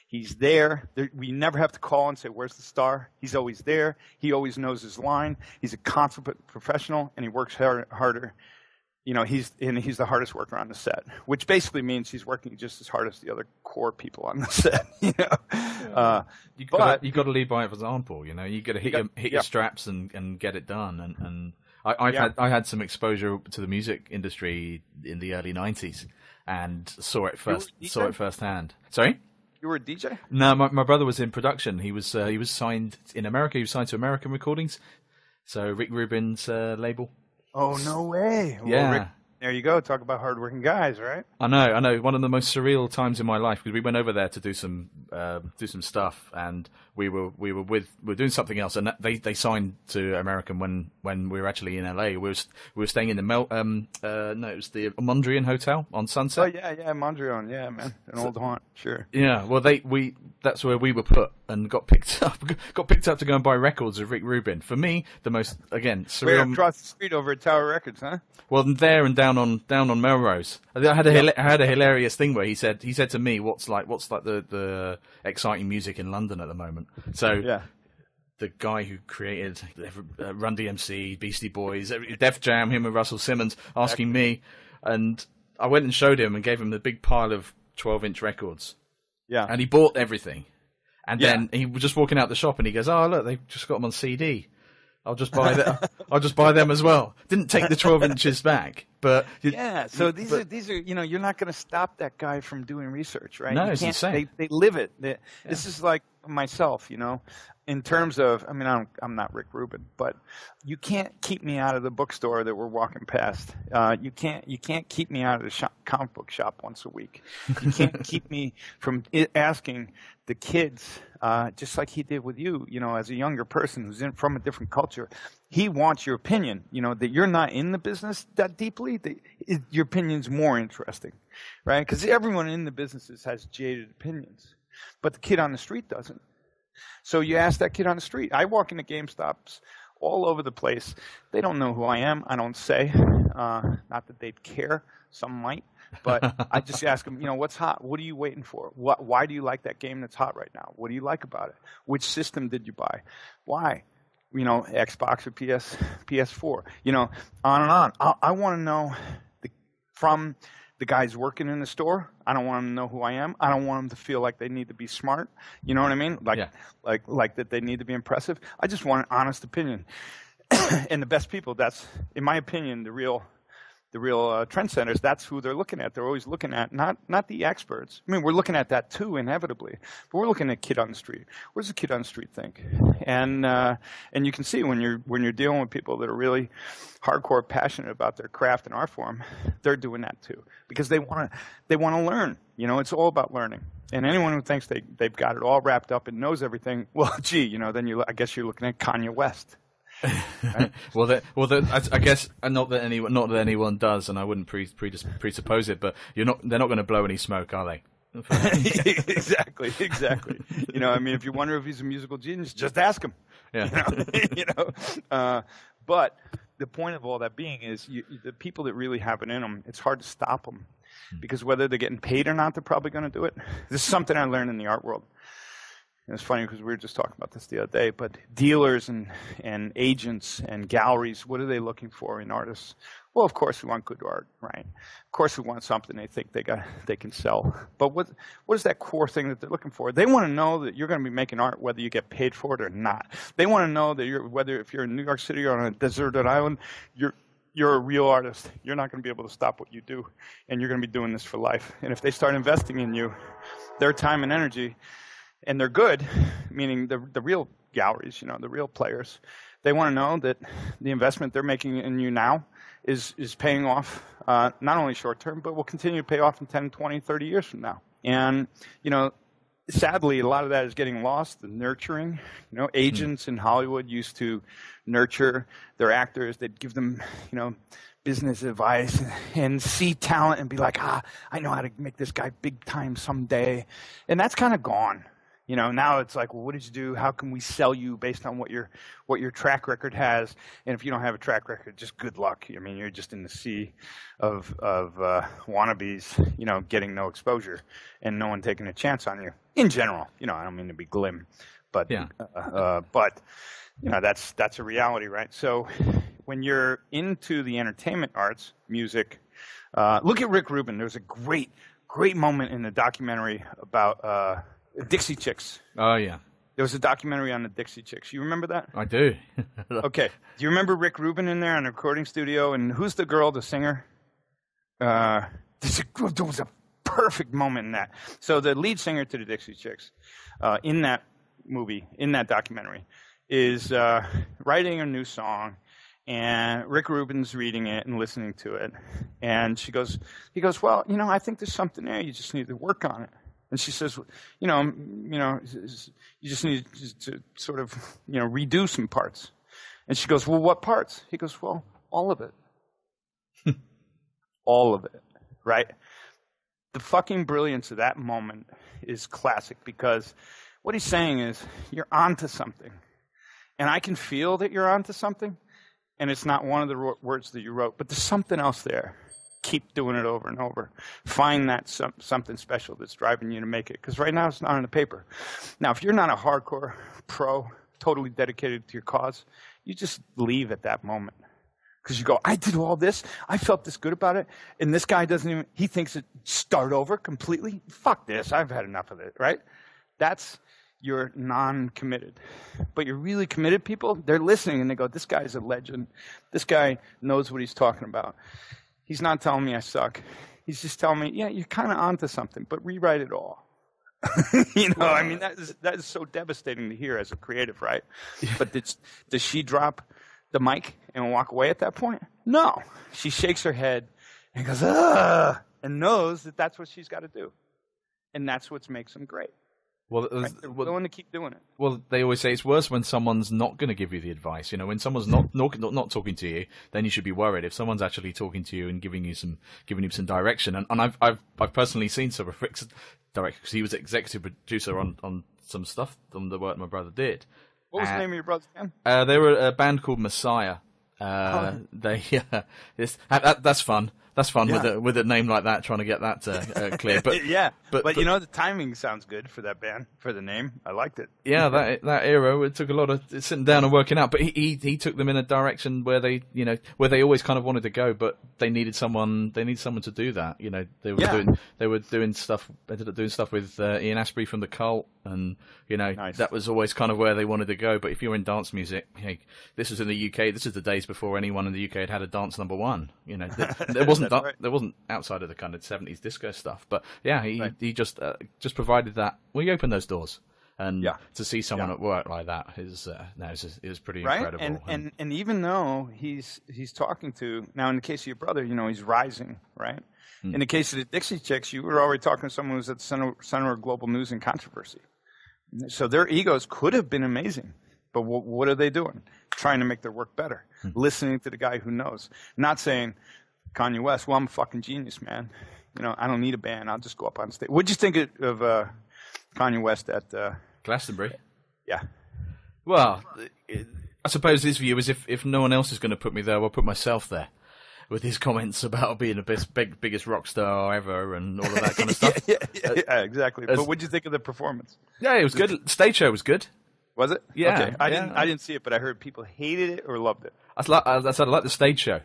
he's there. We never have to call and say, where's the star? He's always there. He always knows his line. He's a consummate professional, and he works harder. He's the hardest worker on the set, which basically means he's working just as hard as the other core people on the set. You've got to lead by example. You got to hit your straps and get it done. And I had some exposure to the music industry in the early '90s and saw it firsthand. Sorry. You were a DJ? No, my brother was in production. He was signed in America. He was signed to American Recordings, so Rick Rubin's label. Oh, no way. Well, yeah. Rick, there you go. Talk about hardworking guys, right? I know. One of the most surreal times in my life, because we went over there to do some stuff, and we were doing something else, and they signed to American when we were actually in LA. We were staying in the it was the Mondrian Hotel on Sunset. Oh yeah, Mondrian, yeah, man, old haunt, sure. Yeah, well that's where we were put and got picked up to go and buy records of Rick Rubin. For me, the most surreal. Across the street over at Tower Records, huh? Well, there and down on Melrose. I had a hilarious thing where he said to me, "What's the exciting music in London at the moment?" So yeah. The guy who created Run DMC, Beastie Boys, Def Jam, him and Russell Simmons, asking me, and I went and showed him and gave him the big pile of 12-inch records. Yeah, and he bought everything, and then he was just walking out the shop and he goes, "Oh look, they've just got them on CD. I'll just buy them as well." Didn't take the 12 inches back. But so these are you're not going to stop that guy from doing research, right? No, it's insane. They live it. This is like myself, in terms of, I'm not Rick Rubin, but you can't keep me out of the bookstore that we're walking past. You can't keep me out of the comic book shop once a week. You can't keep me from asking the kids, just like he did with you, as a younger person who's from a different culture. He wants your opinion, that you're not in the business that deeply. Your opinion's more interesting, right? Because everyone in the businesses has jaded opinions, but the kid on the street doesn't. So you ask that kid on the street. I walk into GameStops all over the place. They don't know who I am. I don't say. Not that they'd care. Some might. But I just ask them, what's hot? What are you waiting for? Why do you like that game that's hot right now? What do you like about it? Which system did you buy? Why? Xbox or PS4. On and on. I want to know from the guys working in the store. I don't want them to know who I am. I don't want them to feel like they need to be smart. You know what I mean? Like that they need to be impressive. I just want an honest opinion. And the best people, that's, in my opinion, the real trendsetters. That's who they're looking at. They're always looking at not the experts. We're looking at that too, inevitably. But we're looking at a kid on the street. What does a kid on the street think? And you can see when you're dealing with people that are really hardcore passionate about their craft and art form, they're doing that too because they want to learn. It's all about learning. And anyone who thinks they've got it all wrapped up and knows everything, well, then I guess you're looking at Kanye West. Right? I guess not that anyone does, and I wouldn't presuppose it. But they're not going to blow any smoke, are they? Exactly. If you wonder if he's a musical genius, just ask him. Yeah. But the point of all that being is the people that really have it in them, it's hard to stop them because whether they're getting paid or not, they're probably going to do it. This is something I learned in the art world. And it's funny because we were just talking about this the other day, but dealers and agents and galleries, what are they looking for in artists? Well, of course, we want good art, right? Of course, we want something they think they can sell. But what is that core thing that they're looking for? They want to know that you're going to be making art whether you get paid for it or not. They want to know that if you're in New York City or on a deserted island, you're a real artist. You're not going to be able to stop what you do, and you're going to be doing this for life. And if they start investing in you, their time and energy, and they're good, meaning the real galleries, the real players, they want to know that the investment they're making in you now is paying off, not only short term, but will continue to pay off in 10, 20, 30 years from now. And, sadly, a lot of that is getting lost, the nurturing. Agents in Hollywood used to nurture their actors. They'd give them, business advice and see talent and be like, I know how to make this guy big time someday. And that's kind of gone. Now it's like, well, what did you do? How can we sell you based on what your track record has? And if you don't have a track record, just good luck. You're just in the sea of wannabes, getting no exposure and no one taking a chance on you. In general, I don't mean to be glim, but that's a reality, right? So when you're into the entertainment arts, music, look at Rick Rubin. There's a great moment in the documentary about Dixie Chicks. Oh, yeah. There was a documentary on the Dixie Chicks. You remember that? I do. Okay. Do you remember Rick Rubin in there in the recording studio? And who's the girl, the singer? There was a perfect moment in that. So the lead singer to the Dixie Chicks in that movie, in that documentary, is writing a new song. And Rick Rubin's reading it and listening to it. And he goes, well, I think there's something there. You just need to work on it. And she says, you just need to sort of, redo some parts. And she goes, well, what parts? He goes, well, all of it. All of it, right? The fucking brilliance of that moment is classic because what he's saying is you're onto something. And I can feel that you're onto something. And it's not one of the words that you wrote, but there's something else there. Keep doing it over and over. Find that something special that's driving you to make it. Because right now it's not on the paper. Now, if you're not a hardcore pro, totally dedicated to your cause, you just leave at that moment. Because you go, I did all this. I felt this good about it. And this guy he thinks it start over completely. Fuck this. I've had enough of it, right? That's your non-committed. But you're really committed people, they're listening and they go, this guy's a legend. This guy knows what he's talking about. he's not telling me I suck. He's just telling me, yeah, you're kind of onto something, but rewrite it all. I mean, that is so devastating to hear as a creative, right? But does she drop the mic and walk away at that point? No. She shakes her head and goes, ugh, and knows that that's what she's got to do. And that's what makes them great. Well, right? They're willing to keep doing it. Well, they always say it's worse when someone's not going to give you the advice. When someone's not talking to you, then you should be worried. If someone's actually talking to you and giving you some direction, and I've personally seen some of Rick's direction because he was executive producer on some stuff on the work my brother did. What was the name of your brother again? They were a band called Messiah. That's fun. That's fun with a name like that, trying to get that clear. But but the timing sounds good for that band, for the name. I liked it. Yeah, that era, it took a lot of sitting down and working out. But he took them in a direction where they always kind of wanted to go, but they needed someone. They need someone to do that. They were doing stuff. Ended up doing stuff with Ian Astbury from the Cult, and nice. That was always kind of where they wanted to go. But if you're in dance music, hey, this was in the UK. This is the days before anyone in the UK had a dance number one. There wasn't. Right. There wasn't outside of the kind of 70s disco stuff, but he just provided that. We opened those doors, and to see someone at work like that is pretty incredible. And even though he's talking to, now in the case of your brother, he's rising, right? In the case of the Dixie Chicks, you were already talking to someone who's at the center of global news and controversy. So their egos could have been amazing, but what are they doing? Trying to make their work better, listening to the guy who knows, not saying, Kanye West, well, I'm a fucking genius, man. I don't need a band. I'll just go up on stage. What'd you think of Kanye West at Glastonbury? Yeah. Well, I suppose his view is if no one else is going to put me there, I'll put myself there. With his comments about being the biggest rock star ever and all of that kind of stuff. yeah, exactly. But what'd you think of the performance? Yeah, it was good. Stage show was good. Was it? Yeah. Okay. I didn't see it, but I heard people hated it or loved it. I said I like the stage show.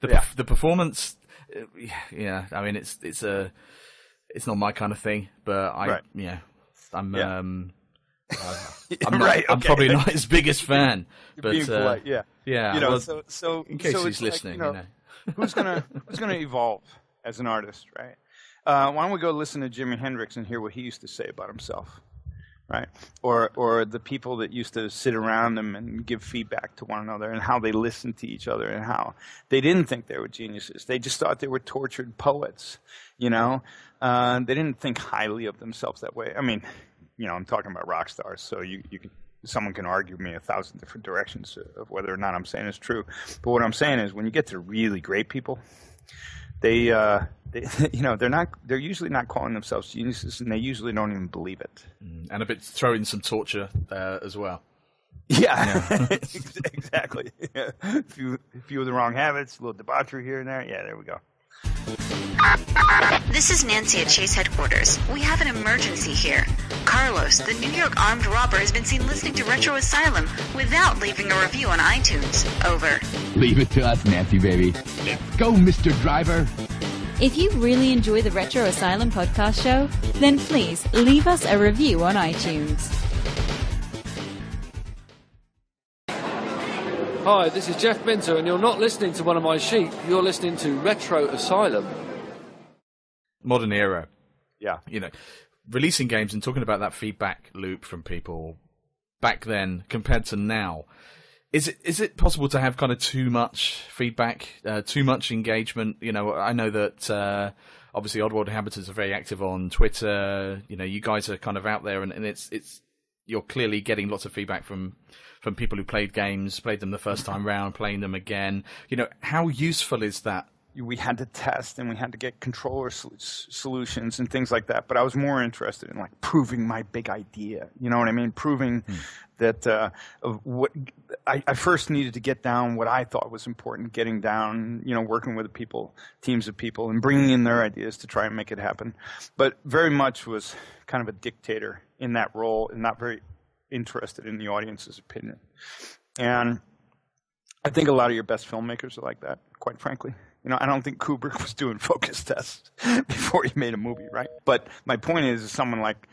The performance, I mean, it's not my kind of thing, but I'm probably not his biggest fan. But being polite, yeah. So in case he's like, listening, who's gonna evolve as an artist, right? Why don't we go listen to Jimi Hendrix and hear what he used to say about himself? Right, or the people that used to sit around them and give feedback to one another, and how they listened to each other, and how they didn't think they were geniuses. They just thought they were tortured poets. They didn't think highly of themselves that way. I mean, I'm talking about rock stars, so someone can argue me 1,000 different directions of whether or not I'm saying is true. But what I'm saying is, when you get to really great people, they're usually not calling themselves geniuses, and they usually don't even believe it. And a bit throw in some torture as well. Yeah. Exactly. Yeah. A few of the wrong habits, a little debauchery here and there. Yeah, there we go. This is Nancy at Chase headquarters. We have an emergency here. Carlos, the New York armed robber, has been seen listening to Retro Asylum without leaving a review on iTunes. Over. Leave it to us, Nancy, baby. Let's go, Mr. Driver. If you really enjoy the Retro Asylum podcast show, then please leave us a review on iTunes. Hi, this is Jeff Minter, and you're not listening to one of my sheep. You're listening to Retro Asylum. Modern era. Yeah. Releasing games and talking about that feedback loop from people back then compared to now. Is it possible to have kind of too much feedback, too much engagement? I know that obviously Oddworld Inhabitants are very active on Twitter. You guys are kind of out there, and it's you're clearly getting lots of feedback from people who played games, played them the first time round, playing them again. How useful is that? We had to test, and we had to get controller solutions and things like that. But I was more interested in proving my big idea. You know what I mean? Proving that what I first needed to get down what I thought was important, getting down, working with teams of people, and bringing in their ideas to try and make it happen. But very much was kind of a dictator in that role, and not very interested in the audience's opinion. And I think a lot of your best filmmakers are like that, quite frankly. I don't think Kubrick was doing focus tests before he made a movie, right? But my point is someone like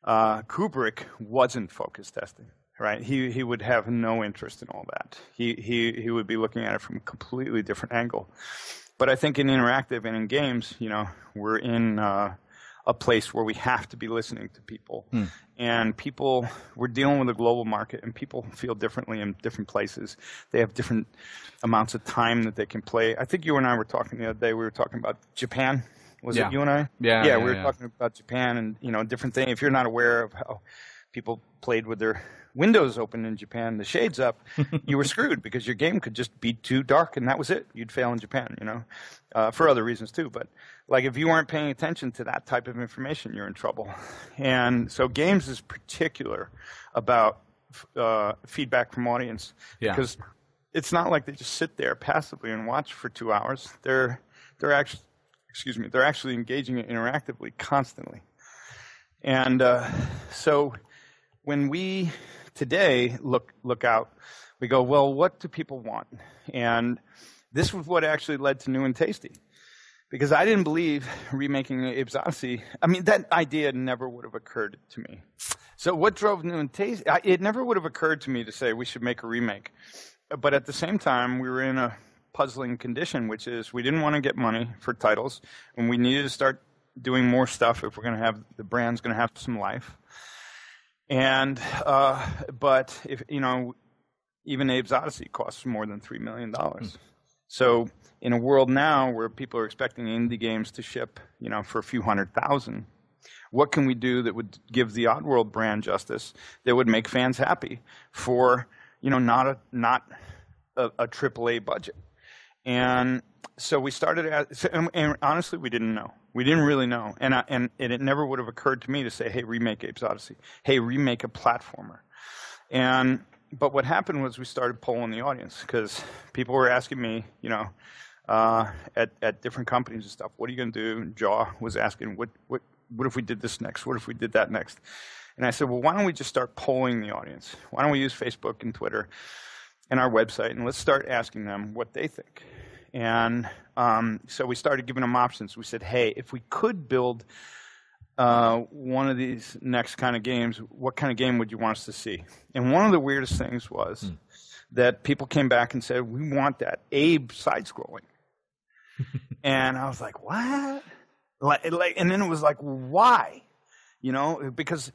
Kubrick wasn't focus testing, right? He would have no interest in all that. He would be looking at it from a completely different angle. But I think in interactive and in games, we're in a place where we have to be listening to people. And we're dealing with a global market, and people feel differently in different places. They have different amounts of time that they can play. I think you and I were talking the other day, we were talking about Japan. Was it you and I? Yeah, we were talking about Japan and, different things. If you're not aware of how people played with their windows open in Japan, the shades up, you were screwed because your game could just be too dark and that was it. You'd fail in Japan, for other reasons too. But like if you weren't paying attention to that type of information, you're in trouble. And so games is particular about feedback from audience because it's not like they just sit there passively and watch for 2 hours. They're actually engaging it interactively constantly. And so when we today look out, we go, well, what do people want? And this was what actually led to New and Tasty. Because I didn't believe remaking Abe's Odyssey. I mean, that idea never would have occurred to me. So what drove New and Tasty? It never would have occurred to me to say we should make a remake. But at the same time, we were in a puzzling condition, which is we didn't want to get money for titles, and we needed to start doing more stuff if we're going to have the brand's going to have some life. And but if even Abe's Odyssey costs more than $3 million. So in a world now where people are expecting indie games to ship, for a few 100,000, what can we do that would give the Oddworld brand justice, that would make fans happy for not a AAA budget? And so we started and honestly, we didn't know. We didn't really know. And it never would have occurred to me to say, hey, remake Abe's Odyssey. Hey, remake a platformer. But what happened was we started polling the audience because people were asking me, at different companies and stuff, what are you going to do? And Jaw was asking, what if we did this next? What if we did that next? And I said, well, why don't we just start polling the audience? Why don't we use Facebook and Twitter and our website, and let's start asking them what they think. And so we started giving them options. We said, hey, if we could build one of these next kind of games, what kind of game would you want us to see? And one of the weirdest things was that people came back and said, we want that Abe side-scrolling. And I was like, what? And then it was like, why? Because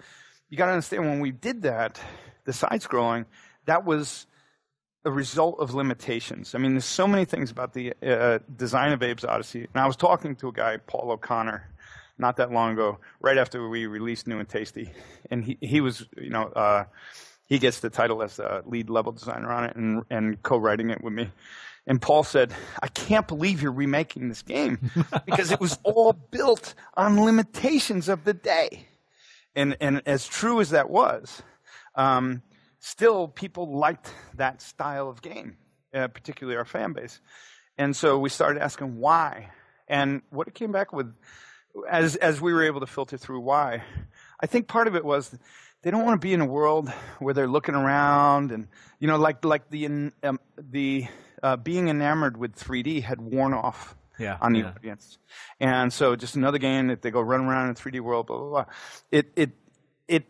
you got to understand, when we did that, the side-scrolling, that was a result of limitations. I mean, there's so many things about the design of Abe's Odyssey. And I was talking to a guy, Paul O'Connor, not that long ago, right after we released New and Tasty. And he was, he gets the title as the lead level designer on it and co-writing it with me. And Paul said, I can't believe you're remaking this game because it was all built on limitations of the day. And as true as that was, still, people liked that style of game, particularly our fan base. And so we started asking why. And what it came back with, as we were able to filter through why, I think part of it was they don't want to be in a world where they're looking around and, like the being enamored with 3D had worn off on the audience. And so just another game that they go run around in a 3D world, blah, blah, blah. It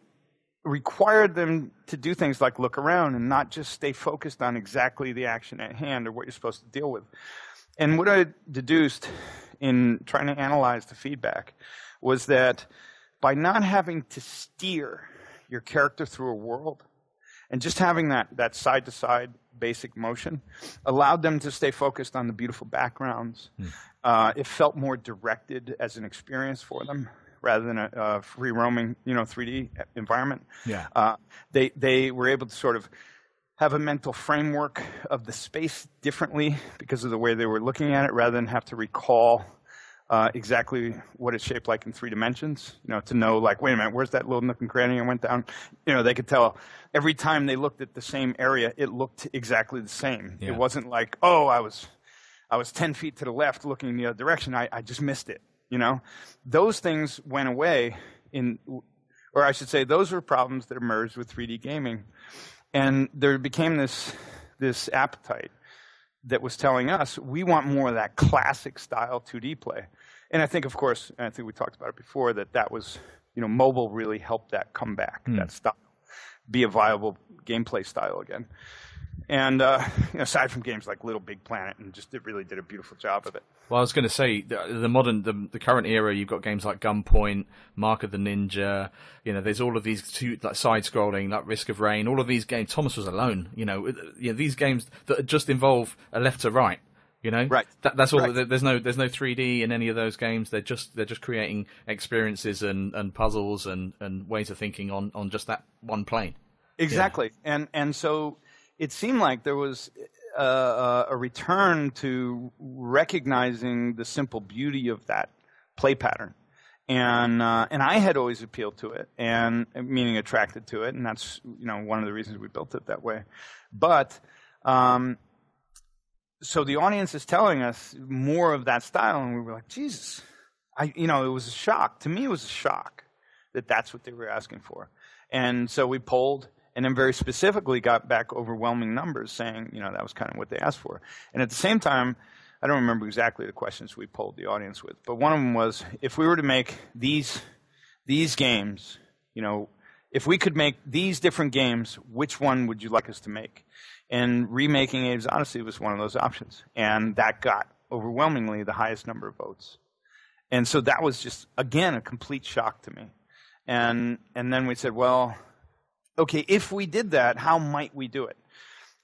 required them to do things like look around and not just stay focused on exactly the action at hand or what you're supposed to deal with. And what I deduced in trying to analyze the feedback was that by not having to steer your character through a world and just having that side-to-side basic motion allowed them to stay focused on the beautiful backgrounds. It felt more directed as an experience for them, rather than a free roaming, 3D environment. They were able to sort of have a mental framework of the space differently because of the way they were looking at it, rather than have to recall exactly what it's shaped like in 3 dimensions. To know, like, wait a minute, where's that little nook and cranny I went down? They could tell every time they looked at the same area, it looked exactly the same. It wasn't like, oh, I was 10 feet to the left looking in the other direction. I just missed it. Those things went away or I should say, those were problems that emerged with 3D gaming. And there became this appetite that was telling us, we want more of that classic style 2D play. And I think, of course, and I think we talked about it before, that was, mobile really helped that come back, that style, be a viable gameplay style again. And aside from games like Little Big Planet, and it really did a beautiful job of it. Well, I was going to say the current era. You've got games like Gunpoint, Mark of the Ninja. There's all of these side-scrolling, like Risk of Rain. All of these games. Thomas Was Alone. These games that just involve a left to right. Right. That's all. Right. There's no 3D in any of those games. They're just creating experiences and puzzles and ways of thinking on just that one plane. Exactly. And so it seemed like there was a return to recognizing the simple beauty of that play pattern. And I had always appealed to it, and meaning attracted to it, and that's one of the reasons we built it that way. But so the audience is telling us more of that style, and we were like, Jesus, it was a shock. To me, it was a shock that that's what they were asking for. And so we polled, and then very specifically got back overwhelming numbers saying, that was kind of what they asked for. And at the same time, I don't remember exactly the questions we polled the audience with, but one of them was, if we were to make these games, if we could make these different games, which one would you like us to make? And remaking Abe's Odyssey was one of those options. And that got overwhelmingly the highest number of votes. And so that was just, again, a complete shock to me. And then we said, well, okay, if we did that, how might we do it?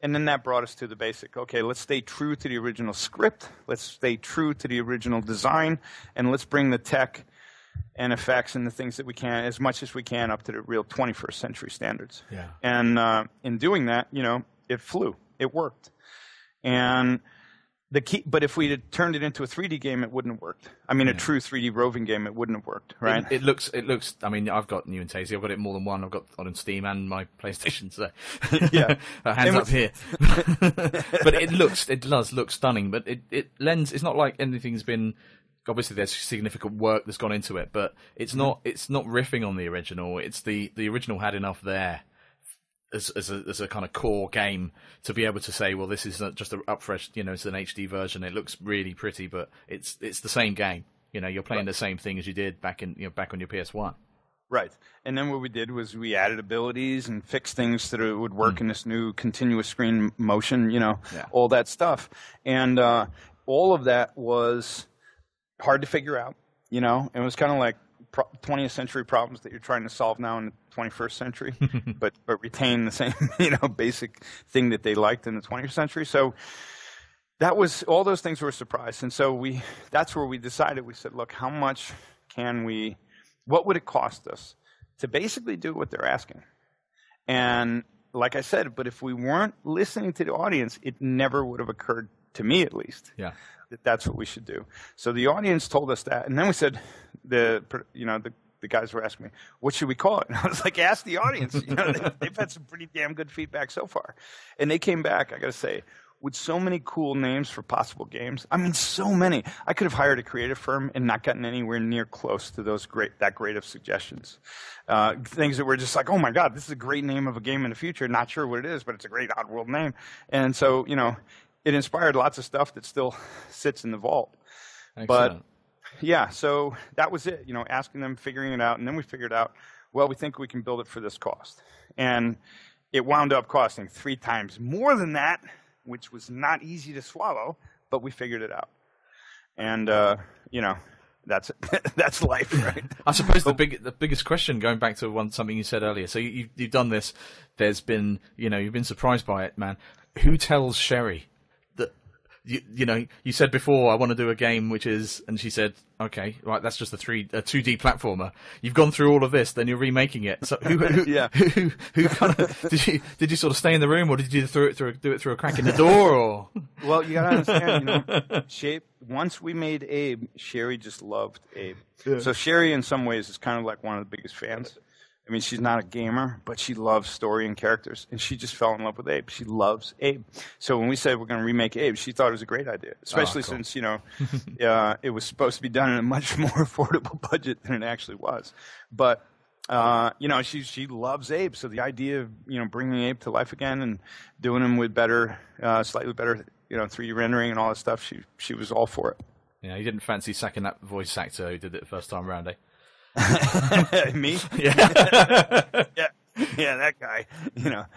And then that brought us to the basic. Okay, let's stay true to the original script. Let's stay true to the original design. And let's bring the tech and effects and the things that we can, as much as we can, up to the real 21st century standards. Yeah. And in doing that, it flew. It worked. And the key, but if we had turned it into a 3D game, it wouldn't have worked. I mean, a true 3D roving game, it wouldn't have worked, right? It looks. I mean, I've got New and Tasty. I've got it more than one. I've got on Steam and my PlayStation. So yeah, hands up here. But it does look stunning. But it lends. It's not like anything's been. Obviously, there's significant work that's gone into it, but it's not. It's not riffing on the original. It's the original had enough there. As a kind of core game to be able to say, well, this is just a upfresh, it's an HD version. It looks really pretty, but it's the same game. You're playing the same thing as you did back on your PS1. Right. And then what we did was we added abilities and fixed things so that it would work in this new continuous screen motion, all that stuff. And all of that was hard to figure out, It was kind of like 20th century problems that you're trying to solve now in the 21st century, but retain the same, basic thing that they liked in the 20th century. So that was, all those things were a surprise. And so that's where we decided, we said, look, how much what would it cost us to basically do what they're asking? And like I said, but if we weren't listening to the audience, it never would have occurred, to me at least, that's what we should do. So the audience told us that, and then we said, the guys were asking me, what should we call it? And I was like, ask the audience. They've had some pretty damn good feedback so far. And they came back, I got to say, with so many cool names for possible games. I mean, so many. I could have hired a creative firm and not gotten anywhere near close to that great of suggestions. Things that were just like, oh my God, this is a great name of a game in the future. Not sure what it is, but it's a great Oddworld name. And so, it inspired lots of stuff that still sits in the vault. Excellent. But yeah, so that was it, asking them, figuring it out. And then we figured out, well, we think we can build it for this cost. And it wound up costing 3 times more than that, which was not easy to swallow, but we figured it out. And, that's that's life, right? I suppose the biggest question, going back to something you said earlier, so you've done this, there's been, you've been surprised by it, man. Who tells Sherry that, you said before, I want to do a game which is, and she said, okay, right, that's just a 2D platformer. You've gone through all of this, then you're remaking it. So who kind of did you sort of stay in the room, or did you do it through a crack in the door, or? Well, you gotta understand, once we made Abe, Sherry just loved Abe. Yeah. So Sherry, in some ways, is kind of like one of the biggest fans. I mean, she's not a gamer, but she loves story and characters, and she just fell in love with Abe. She loves Abe. So when we said we're going to remake Abe, she thought it was a great idea, especially since, it was supposed to be done in a much more affordable budget than it actually was. But, she loves Abe. So the idea of, bringing Abe to life again and doing him with slightly better, 3D rendering and all that stuff, she was all for it. Yeah, you didn't fancy sacking that voice actor who did it the first time around, eh? Me? Yeah. Yeah. yeah, that guy,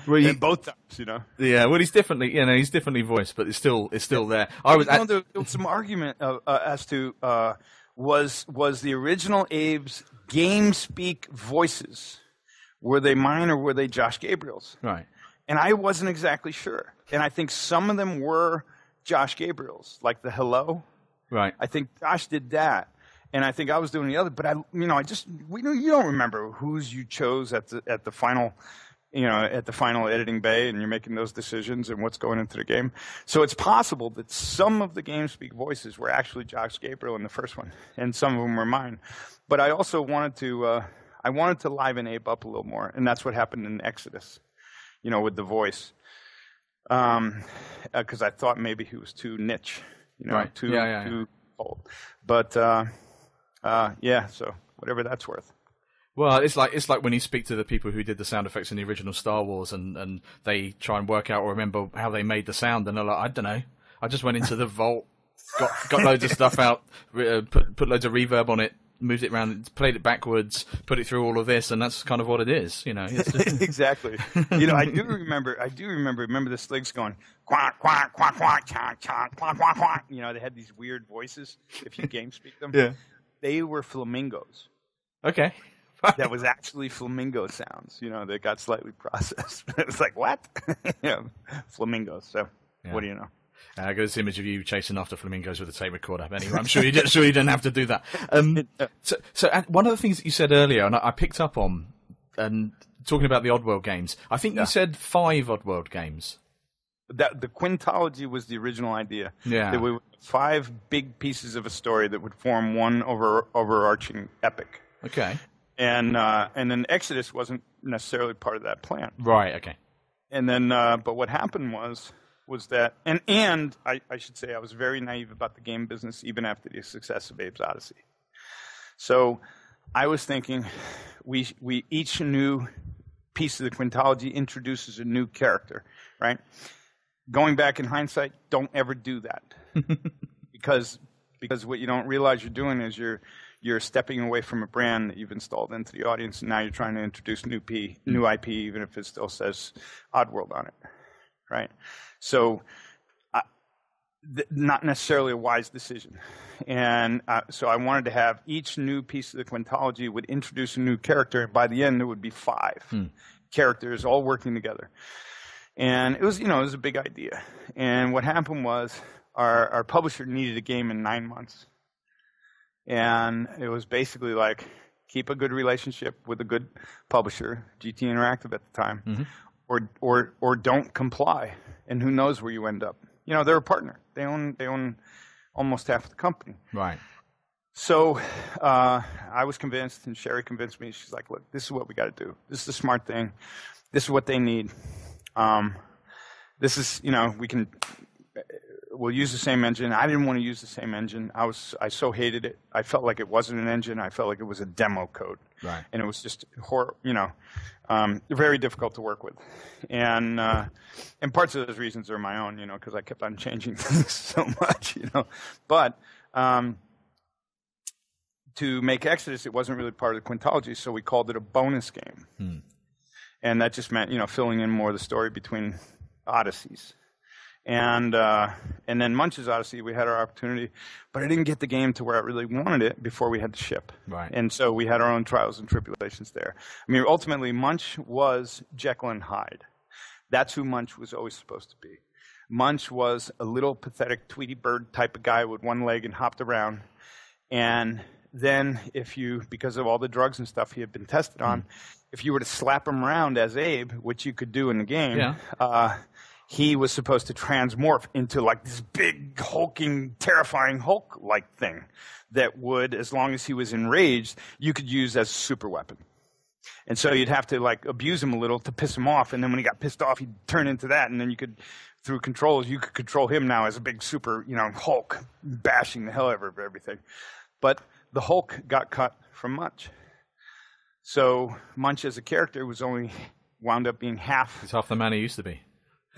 Well, both times, Yeah, well, he's definitely voiced, but it's still there. There was some argument as to was the original Abe's GameSpeak voices, were they mine or were they Josh Gabriel's? Right. And I wasn't exactly sure. And I think some of them were Josh Gabriel's, like the hello. Right. I think Josh did that. And I think I was doing the other, but you don't remember whose you chose at the final, at the final editing bay, and you're making those decisions and what's going into the game. So it's possible that some of the GameSpeak voices were actually Josh Gabriel in the first one, and some of them were mine. But I also wanted to liven Abe up a little more, and that's what happened in Exodus, with the voice, because I thought maybe he was too niche, right. too old, but. So whatever that's worth. Well, it's like when you speak to the people who did the sound effects in the original Star Wars, and they try and work out or remember how they made the sound, and they're like, I don't know, I just went into the vault, got loads of stuff out, put loads of reverb on it, moved it around, played it backwards, put it through all of this, and that's kind of what it is, Exactly. I do remember the Sligs going quack quack quack quack quack quack quack quack quack. They had these weird voices if you game speak them. Yeah. They were flamingos. Okay. That was actually flamingo sounds, that got slightly processed. It was like, what? Flamingos. So, What do you know? I got this image of you chasing after flamingos with a tape recorder. Anyway, I'm sure you didn't have to do that. So one of the things that you said earlier, and I picked up on, and talking about the Oddworld games, I think you said 5 Oddworld games. That the quintology was the original idea. Yeah. There were 5 big pieces of a story that would form one overarching epic. Okay. And then Exodus wasn't necessarily part of that plan. Right. Okay. And then, but what happened was that, and I should say I was very naive about the game business even after the success of Abe's Odyssey. So I was thinking, we each new piece of the quintology introduces a new character, right? Going back in hindsight, don't ever do that, because what you don't realize you're doing is you're stepping away from a brand that you've installed into the audience, and now you're trying to introduce new IP, even if it still says Oddworld on it, right? So, not necessarily a wise decision, and so I wanted to have each new piece of the quintology would introduce a new character, and by the end there would be 5 characters all working together. And it was a big idea. And what happened was our publisher needed a game in 9 months. And it was basically like, keep a good relationship with a good publisher, GT Interactive at the time, or don't comply. And who knows where you end up. They're a partner. They own almost half the company. Right. So I was convinced, and Sherry convinced me. She's like, look, this is what we got to do. This is the smart thing. This is what they need. This is, we'll use the same engine. I didn't want to use the same engine. I so hated it. I felt like it wasn't an engine. I felt like it was a demo code. Right. And it was just very difficult to work with. And parts of those reasons are my own, because I kept on changing things so much, But to make Exodus, it wasn't really part of the quintology, so we called it a bonus game. And that just meant, filling in more of the story between Odysseys. And then Munch's Odyssey, we had our opportunity, but I didn't get the game to where I really wanted it before we had to ship. Right. And so we had our own trials and tribulations there. I mean, ultimately, Munch was Jekyll and Hyde. That's who Munch was always supposed to be. Munch was a little pathetic Tweety Bird type of guy with one leg and hopped around. And then because of all the drugs and stuff he had been tested on, if you were to slap him around as Abe, which you could do in the game, he was supposed to transmorph into like this big, hulking, terrifying Hulk-like thing that would, as long as he was enraged, you could use as a super weapon. And so you'd have to like abuse him a little to piss him off, and then when he got pissed off, he'd turn into that, and then you could, through controls, you could control him now as a big super, Hulk, bashing the hell out of everything. But the Hulk got cut from Munch. So Munch as a character was only wound up being half. He's half the man he used to be.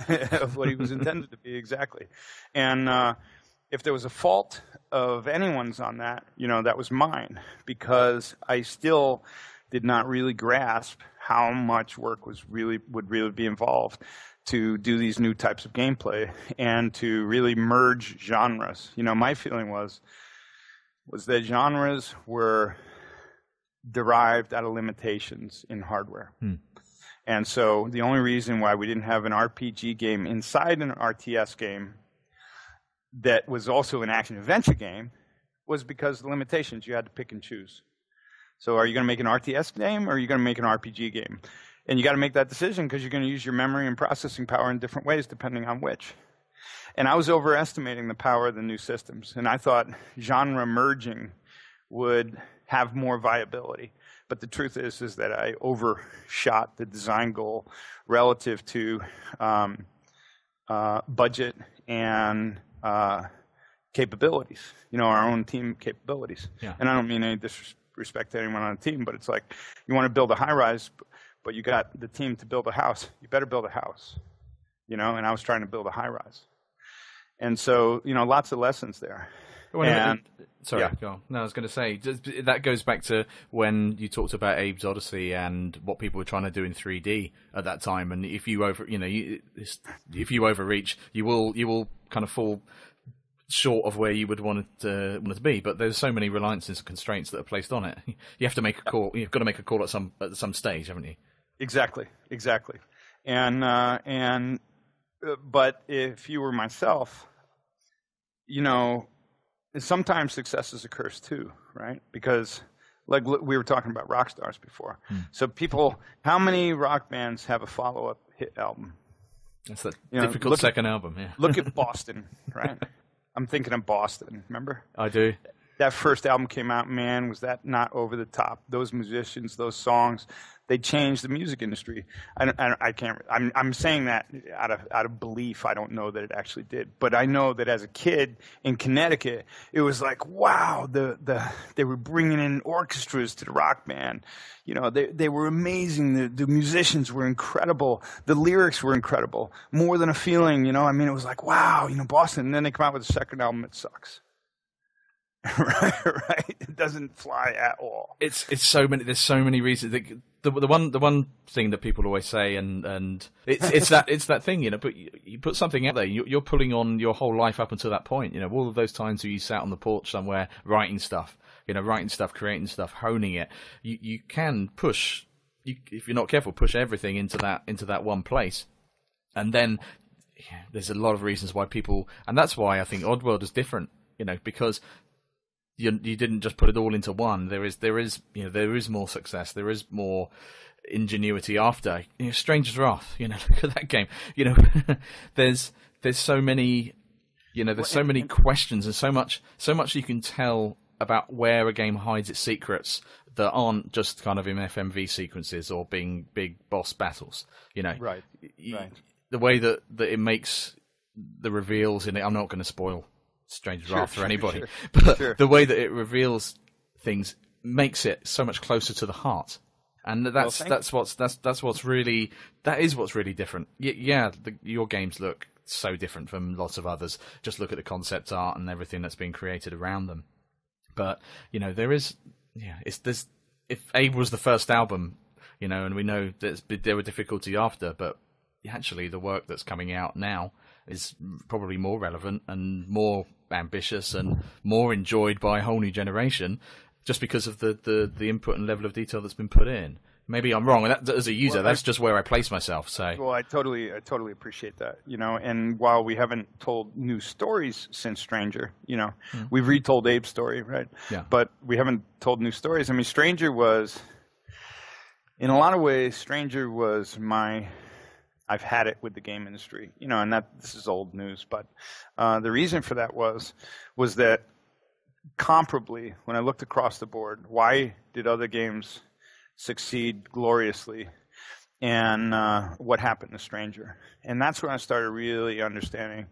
Of what he was intended to be, exactly. And if there was a fault of anyone's on that, that was mine, because I still did not really grasp how much work would really be involved to do these new types of gameplay and to really merge genres. My feeling was that genres were derived out of limitations in hardware. And so the only reason why we didn't have an RPG game inside an RTS game that was also an action-adventure game was because of the limitations. You had to pick and choose. So are you going to make an RTS game or are you going to make an RPG game? And you got to make that decision because you're going to use your memory and processing power in different ways depending on which. And I was overestimating the power of the new systems. And I thought genre merging would have more viability. But the truth is that I overshot the design goal relative to budget and capabilities, our own team capabilities. Yeah. And I don't mean any disrespect to anyone on the team, but it's like you want to build a high-rise, but you got the team to build a house. You better build a house, and I was trying to build a high-rise. And so, lots of lessons there. Sorry, go on. No, I was going to say, that goes back to when you talked about Abe's Odyssey and what people were trying to do in 3D at that time. And if you if you overreach, you will kind of fall short of where you would want it to be. But there's so many reliances and constraints that are placed on it. You have to make a call. You've got to make a call at some stage, haven't you? Exactly. And but if you were myself, sometimes success is a curse too, right? Because like we were talking about rock stars before. So how many rock bands have a follow-up hit album? That's a difficult second album, yeah. Look at Boston, right? I'm thinking of Boston, remember? I do. That first album came out, man, was that not over the top? Those musicians, those songs, they changed the music industry. I'm saying that out of belief. I don't know that it actually did, but I know that as a kid in Connecticut, it was like, wow, they were bringing in orchestras to the rock band. They were amazing. The musicians were incredible. The lyrics were incredible. More Than a Feeling. It was like, wow, Boston. And then they come out with a second album that sucks. right. It doesn't fly at all. It's so many. There's so many reasons. The one thing that people always say, and it's that thing, But you put something out there, you're pulling on your whole life up until that point. All of those times where you sat on the porch somewhere writing stuff, creating stuff, honing it. You can push. If you're not careful, push everything into that one place, and then there's a lot of reasons why people, and that's why I think Oddworld is different. Because you didn't just put it all into one. There is more success. There is more ingenuity after. Stranger's Wrath. Look at that game. There's so many. There's so many questions and so much you can tell about where a game hides its secrets that aren't just kind of in FMV sequences or being big boss battles. Right. The way that it makes the reveals in it. I'm not going to spoil Stranger's Wrath for anybody, but the way that it reveals things makes it so much closer to the heart, and that's what's really different. Your games look so different from lots of others. Just look at the concept art and everything that's been created around them. But if Abe was the first album, and we know that there were difficulty after, but actually the work that's coming out now is probably more relevant and more ambitious and more enjoyed by a whole new generation, just because of the input and level of detail that's been put in. Maybe I'm wrong. As a user, that's just where I place myself. So, well, I totally appreciate that. And while we haven't told new stories since Stranger, we've retold Abe's story, right? Yeah. But we haven't told new stories. I mean, Stranger was, in a lot of ways, I've had it with the game industry, and this is old news, but the reason for that was that comparably, when I looked across the board, why did other games succeed gloriously, and what happened to Stranger? And that's when I started really understanding.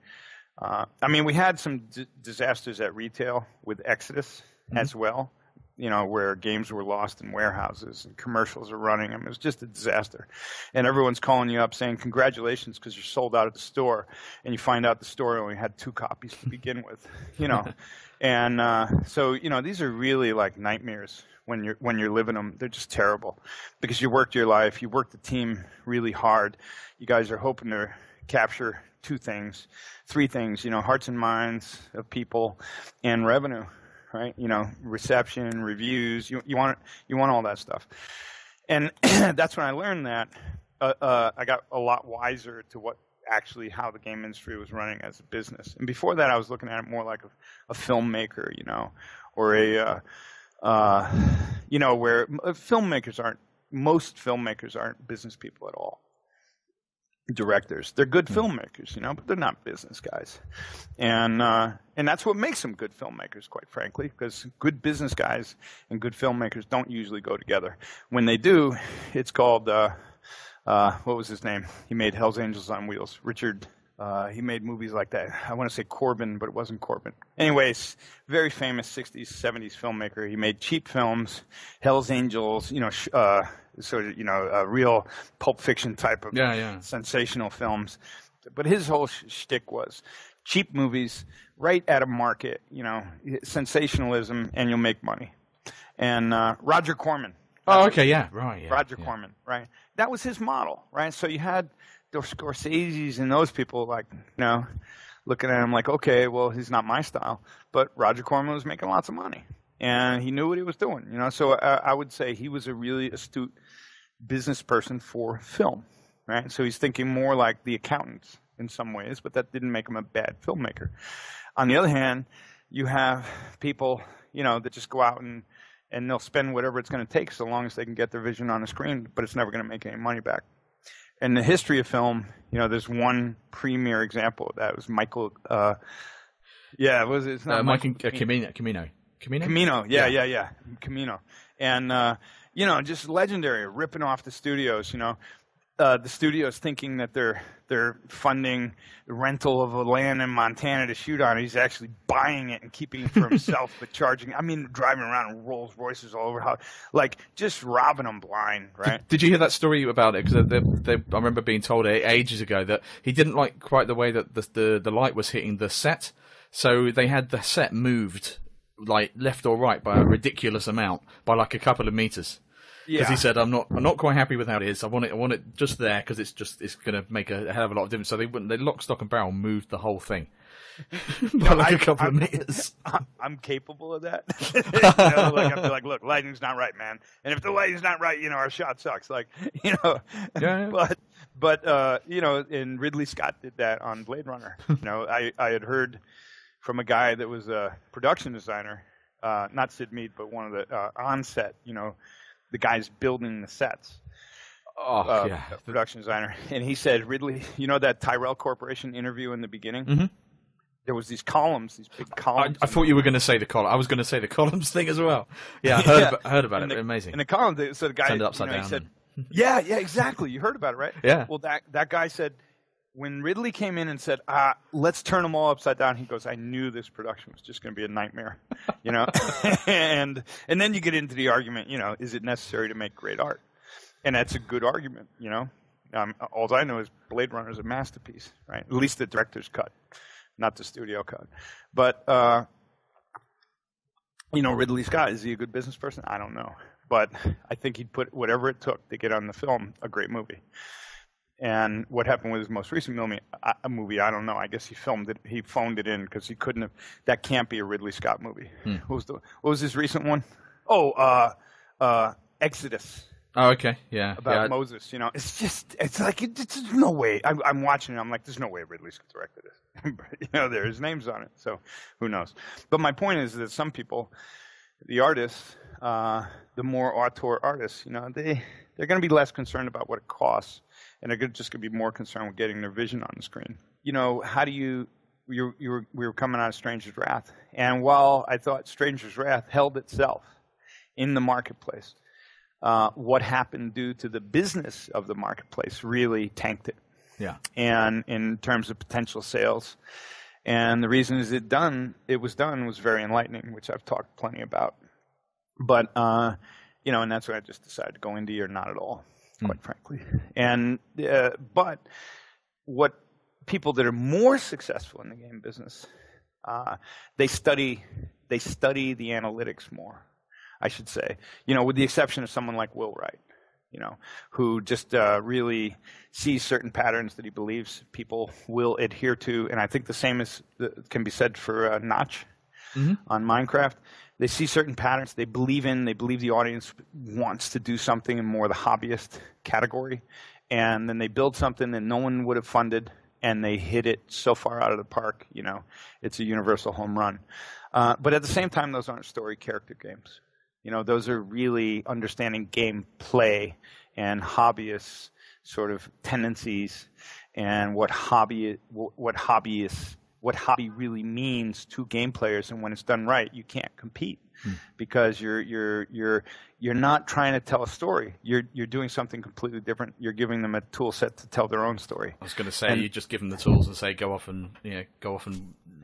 We had some disasters at retail with Exodus as well, where games were lost in warehouses and commercials are running them. It was just a disaster. And everyone's calling you up saying, congratulations, because you're sold out at the store. And you find out the store only had 2 copies to begin with, And so, these are really like nightmares when you're living them. They're just terrible because you worked your life, you worked the team really hard. You guys are hoping to capture 3 things, hearts and minds of people and revenue, right? Reception, reviews, you want all that stuff. And that's when I learned that I got a lot wiser to how the game industry was running as a business. And before that, I was looking at it more like a filmmaker, or where most filmmakers aren't business people at all. Directors, they're good filmmakers, but they're not business guys, and that's what makes them good filmmakers, quite frankly, because good business guys and good filmmakers don't usually go together. When they do, it's called what was his name? He made Hell's Angels on Wheels. Richard. He made movies like that. I want to say Corbin, but it wasn't Corbin. Anyways, very famous 60s, 70s filmmaker. He made cheap films, Hell's Angels, real Pulp Fiction type of sensational films. But his whole shtick was cheap movies, right at a market, sensationalism, and you'll make money. And Roger Corman. Oh, okay, yeah, right. Yeah, Roger Corman, right? That was his model, right? So you had the Scorsese's and those people looking at him like, okay, well, he's not my style. But Roger Corman was making lots of money, and he knew what he was doing, So I would say he was a really astute business person for film, right? So he's thinking more like the accountants in some ways, but that didn't make him a bad filmmaker. On the other hand, you have people, that just go out and they'll spend whatever it's going to take so long as they can get their vision on the screen, but it's never going to make any money back. In the history of film, there's one premier example of that. It was Michael. It's not Michael Cimino. Cimino, yeah. Cimino, and just legendary, ripping off the studios. The studios thinking that they're funding the rental of a land in Montana to shoot on. He's actually buying it and keeping it for himself, but charging. Driving around in Rolls Royces all over, just robbing them blind, right? Did you hear that story about it? Because I remember being told ages ago that he didn't like quite the way that the light was hitting the set, so they had the set moved left or right by a ridiculous amount, by a couple of meters. Because he said, I'm not quite happy with how it is. I want it just there because it's going to make a hell of a lot of difference. So they lock, stock, and barrel moved the whole thing by a couple of meters. I'm capable of that. I'd be like, look, lighting's not right, man. And if the lighting's not right, our shot sucks. Yeah. But and Ridley Scott did that on Blade Runner. I had heard from a guy that was a production designer, not Sid Mead, but one of the on set, the guy's building the sets. The production designer. And he said, Ridley, that Tyrell Corporation interview in the beginning? Mm-hmm. There was these columns, these big columns. I thought you were going to say the column. I was going to say the columns thing as well. Yeah, I heard about it. Amazing. In the column, so the guy turned it upside down. He said, yeah, exactly. You heard about it, right? Yeah. Well, that guy said, when Ridley came in and said, let's turn them all upside down, he goes, I knew this production was just going to be a nightmare, and then you get into the argument, is it necessary to make great art? And that's a good argument, all I know is Blade Runner is a masterpiece, right? At least the director's cut, not the studio cut. But, Ridley Scott, is he a good business person? I don't know. But I think he'd put whatever it took to get on the film a great movie. And what happened with his most recent movie, I don't know. I guess he filmed it. He phoned it in because he couldn't have. That can't be a Ridley Scott movie. What was his recent one? Exodus. Oh, okay, yeah. About Moses. It's like there's no way. I'm watching it. I'm like, there's no way Ridley Scott directed this. There's names on it. So who knows? But my point is that some people, the artists, the more auteur artists, they're going to be less concerned about what it costs. And they're just going to be more concerned with getting their vision on the screen. How do we were coming out of Stranger's Wrath. And while I thought Stranger's Wrath held itself in the marketplace, what happened due to the business of the marketplace really tanked it. Yeah. And in terms of potential sales. And the reason it was done was very enlightening, which I've talked plenty about. But, and that's where I just decided to go indie or not at all, quite frankly. And, but what people that are more successful in the game business, they study the analytics more, I should say, with the exception of someone like Will Wright, who just really sees certain patterns that he believes people will adhere to. And I think the same can be said for Notch on Minecraft. They see certain patterns they believe the audience wants to do something in more the hobbyist category. And then they build something that no one would have funded, and they hit it so far out of the park, it's a universal home run. But at the same time, those aren't story character games. Those are really understanding gameplay and hobbyist sort of tendencies and what hobby really means to game players. And when it's done right, you can't compete because you're not trying to tell a story. You're doing something completely different. You're giving them a tool set to tell their own story. I was going to say, you just give them the tools and say, go off and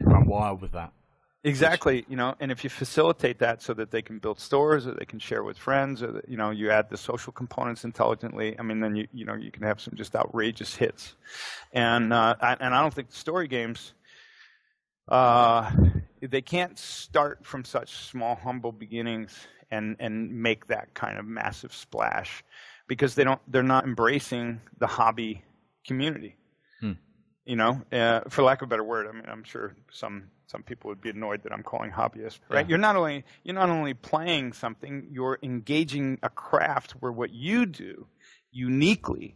run wild with that. Exactly, and if you facilitate that so that they can build stores or they can share with friends, or you add the social components intelligently, then you can have some just outrageous hits. And I don't think the story games, they can't start from such small, humble beginnings and make that kind of massive splash because they're not embracing the hobby community. For lack of a better word, I'm sure some people would be annoyed that I'm calling hobbyist, right? Yeah. You're not only playing something, you're engaging a craft where what you do uniquely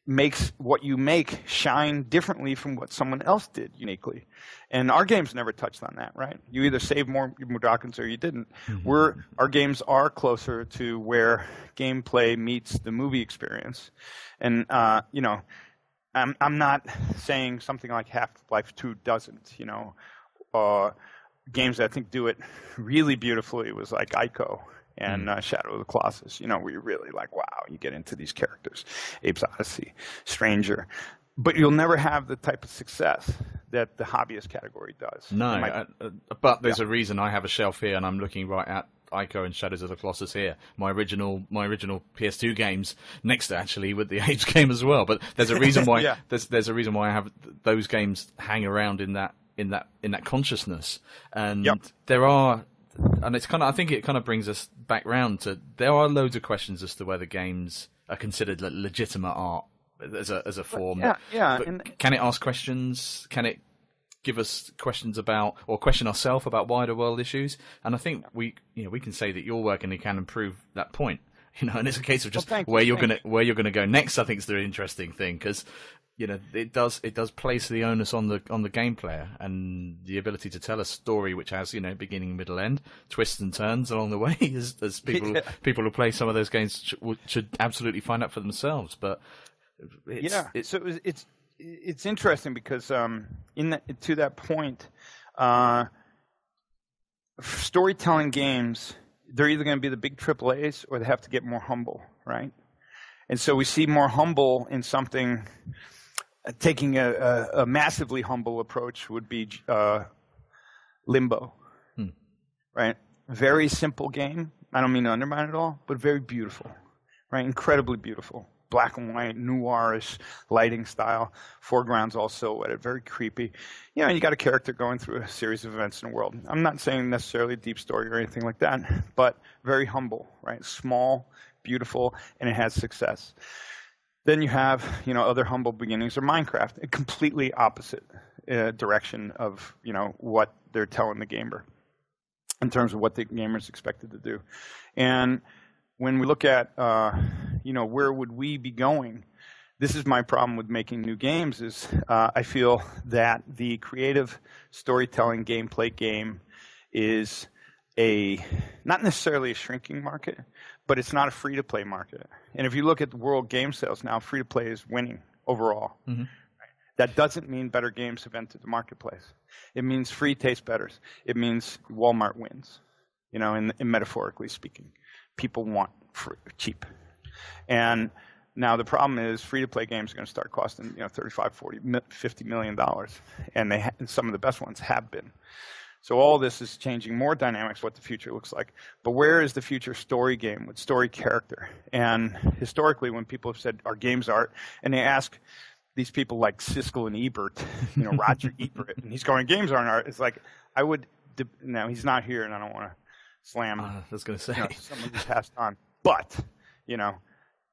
makes what you make shine differently from what someone else did uniquely. And our games never touched on that, right? You either saved more Mudokons or you didn't. Our games are closer to where gameplay meets the movie experience. And, I'm not saying something like Half-Life 2 doesn't, games that I think do it really beautifully was like Ico and Shadow of the Colossus, where you're really like, wow, you get into these characters, Abe's Odyssey, Stranger. But you'll never have the type of success that the hobbyist category does. No, but there's a reason I have a shelf here and I'm looking right at Ico and Shadows of the Colossus here. My original PS2 games next to actually with the Abe's game as well. But there's a reason why there's a reason why I have those games hang around in that consciousness. And there are, and it's I think it kind of brings us back round to, there are loads of questions as to whether games are considered legitimate art as a form. But can it ask questions? Can it give us questions about, or question ourselves about wider world issues? And I think we can say that your work and it can improve that point. And it's a case of just where you're gonna go next. I think is the interesting thing, because it does place the onus on the game player and the ability to tell a story which has beginning, middle, end, twists and turns along the way. As people who play some of those games should absolutely find out for themselves. But it's interesting because to that point, storytelling games, they're either going to be the big AAAs or they have to get more humble, right? And so we see more humble in something. Taking a massively humble approach would be Limbo, right? Very simple game. I don't mean to undermine it all, but very beautiful, right? Incredibly beautiful. Black and white, noirish lighting style. Foreground's all silhouetted, very creepy. You got a character going through a series of events in the world. I'm not saying necessarily a deep story or anything like that, but very humble, right? Small, beautiful, and it has success. Then you have, other humble beginnings or Minecraft, a completely opposite direction of, what they're telling the gamer in terms of what the gamer's expected to do. And when we look at, where would we be going? This is my problem with making new games is I feel that the creative storytelling gameplay game is not necessarily a shrinking market, but it's not a free-to-play market. And if you look at the world game sales now, free-to-play is winning overall. Mm-hmm. That doesn't mean better games have entered the marketplace. It means free tastes better. It means Walmart wins, in metaphorically speaking. People want cheap. And now the problem is free-to-play games are going to start costing $35, $40, $50 million, and some of the best ones have been. So all this is changing more dynamics, what the future looks like. But where is the future story game with story character? And historically, when people have said, are games art? And they ask these people like Siskel and Ebert, Roger Ebert, and he's going, games aren't art. It's like, now he's not here, and I don't want to slam I was going to say someone who's passed on. But,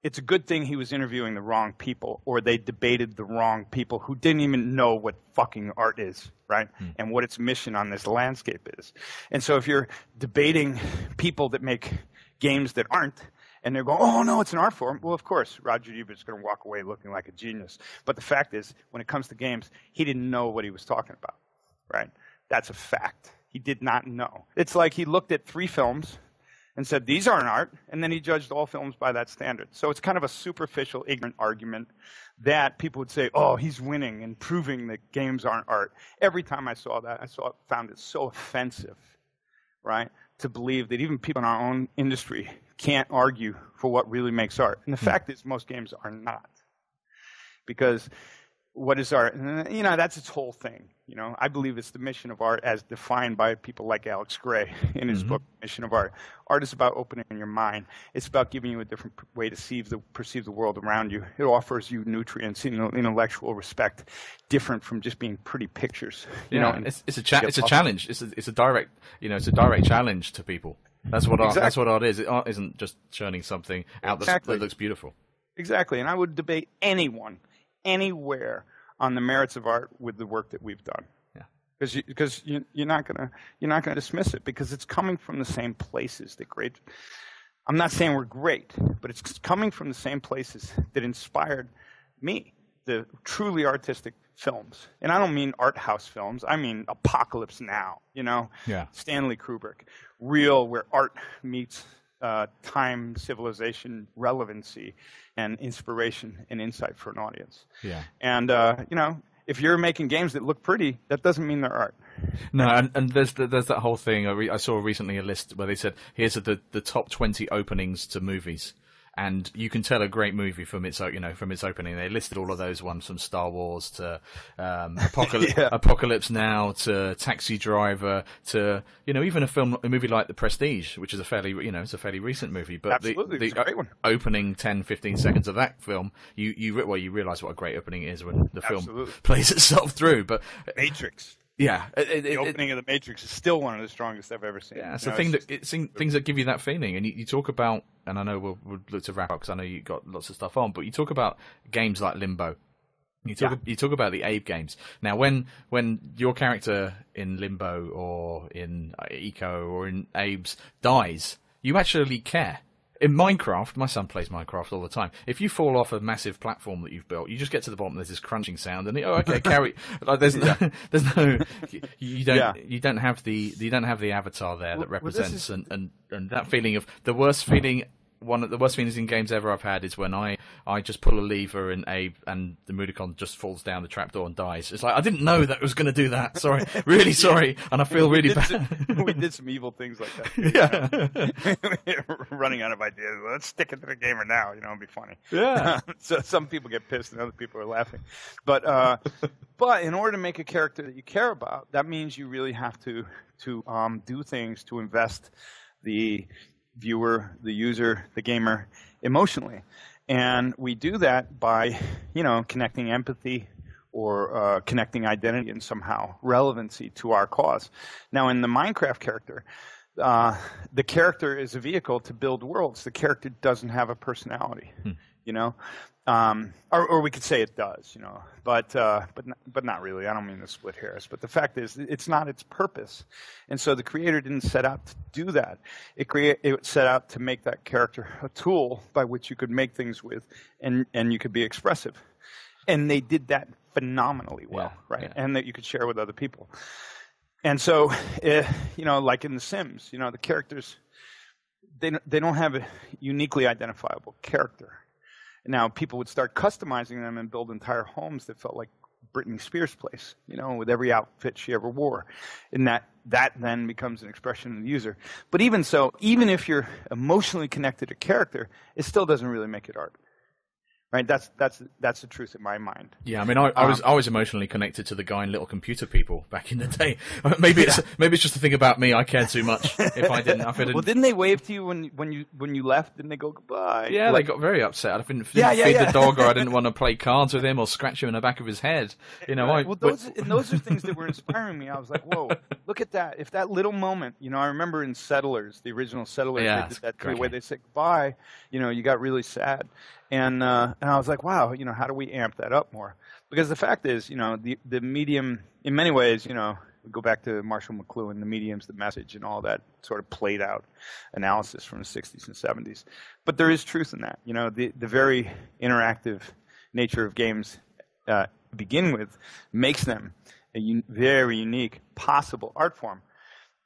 it's a good thing he was interviewing the wrong people, or they debated the wrong people who didn't even know what fucking art is, right? And what its mission on this landscape is. And so if you're debating people that make games that aren't, and they're going, oh, no, it's an art form. Well, of course, Roger Ebert's going to walk away looking like a genius. But the fact is, when it comes to games, he didn't know what he was talking about, right? That's a fact. He did not know. It's like he looked at 3 films and said, these aren't art, and then he judged all films by that standard. So it's kind of a superficial, ignorant argument that people would say, oh, he's winning and proving that games aren't art. Every time I saw that, found it so offensive, right, to believe that even people in our own industry can't argue for what really makes art. And the fact is, most games are not. Because what is art? That's its whole thing. I believe it's the mission of art as defined by people like Alex Gray in his book, Mission of Art. Art is about opening your mind. It's about giving you a different way to perceive the world around you. It offers you nutrients, intellectual respect, different from just being pretty pictures. It's a challenge. It's a direct challenge to people. That's what art. That's what art is. Art isn't just churning something out that looks beautiful. Exactly, and I would debate anyone, anywhere, on the merits of art with the work that we've done. Yeah, because you're not gonna dismiss it, because it's coming from the same places that great. I'm not saying we're great, but it's coming from the same places that inspired me, the truly artistic films. And I don't mean art house films. I mean Apocalypse Now. Stanley Kubrick, real, where art meets time, civilization, relevancy, and inspiration and insight for an audience. Yeah. And, if you're making games that look pretty, that doesn't mean they're art. No, and there's that whole thing. I saw recently a list where they said, here's the top 20 openings to movies. And you can tell a great movie from its opening. They listed all of those ones, from Star Wars to Apocalypse Now to Taxi Driver to even a movie like The Prestige, which is a fairly recent movie. But the opening 10-15 seconds of that film, you realize what a great opening is when the film plays itself through. But Matrix. Yeah, the opening of The Matrix is still one of the strongest I've ever seen. Yeah, it's things that give you that feeling, and you talk about, and I know we'll look to wrap up because I know you got lots of stuff on, but you talk about games like Limbo. You talk about the Abe games. Now, when your character in Limbo or in Eco or in Abe's dies, you actually care. In Minecraft, my son plays Minecraft all the time. If you fall off a massive platform that you've built, you just get to the bottom. There's this crunching sound, and carry. Like you don't have the avatar there that represents and that feeling of the worst feeling. One of the worst feelings in games ever I've had is when I just pull a lever and the Mudokon just falls down the trapdoor and dies. It's like, I didn't know that it was going to do that. Sorry. Really sorry. And I feel really bad. We did some evil things like that. Yeah. Running out of ideas. Let's stick it to the gamer now. It'd be funny. Yeah. So some people get pissed and other people are laughing. But in order to make a character that you care about, that means you really have to do things to invest the viewer, the user, the gamer emotionally. And we do that by, connecting empathy or connecting identity and somehow relevancy to our cause. Now, in the Minecraft character, the character is a vehicle to build worlds. The character doesn't have a personality, or we could say it does, but not really. I don't mean to split hairs, but the fact is, it's not its purpose, and so the creator didn't set out to do that. It set out to make that character a tool by which you could make things with, and you could be expressive, and they did that phenomenally well, right? Yeah. And that you could share with other people, and so like in The Sims, the characters they don't have a uniquely identifiable character. Now, people would start customizing them and build entire homes that felt like Britney Spears' place, with every outfit she ever wore. And that then becomes an expression of the user. But even so, even if you're emotionally connected to a character, it still doesn't really make it art. Right, that's the truth in my mind. Yeah, I mean, I was emotionally connected to the guy in Little Computer People back in the day. Maybe it's just a thing about me. I cared too much. If I didn't. Well, didn't they wave to you when you left? Didn't they go goodbye? Yeah, they got very upset. I didn't feed the dog, or I didn't want to play cards with him, or scratch him in the back of his head. You know, those are things that were inspiring me. I was like, whoa, look at that! If that little moment, you know, I remember in Settlers, the original Settlers, they did that the way they said goodbye. You know, you got really sad. And I was like, wow, you know, how do we amp that up more? Because the fact is, you know, the medium, in many ways, you know, we go back to Marshall McLuhan, the medium's the message, and all that sort of played out analysis from the 60s and 70s. But there is truth in that. You know, the very interactive nature of games to begin with makes them a very unique possible art form.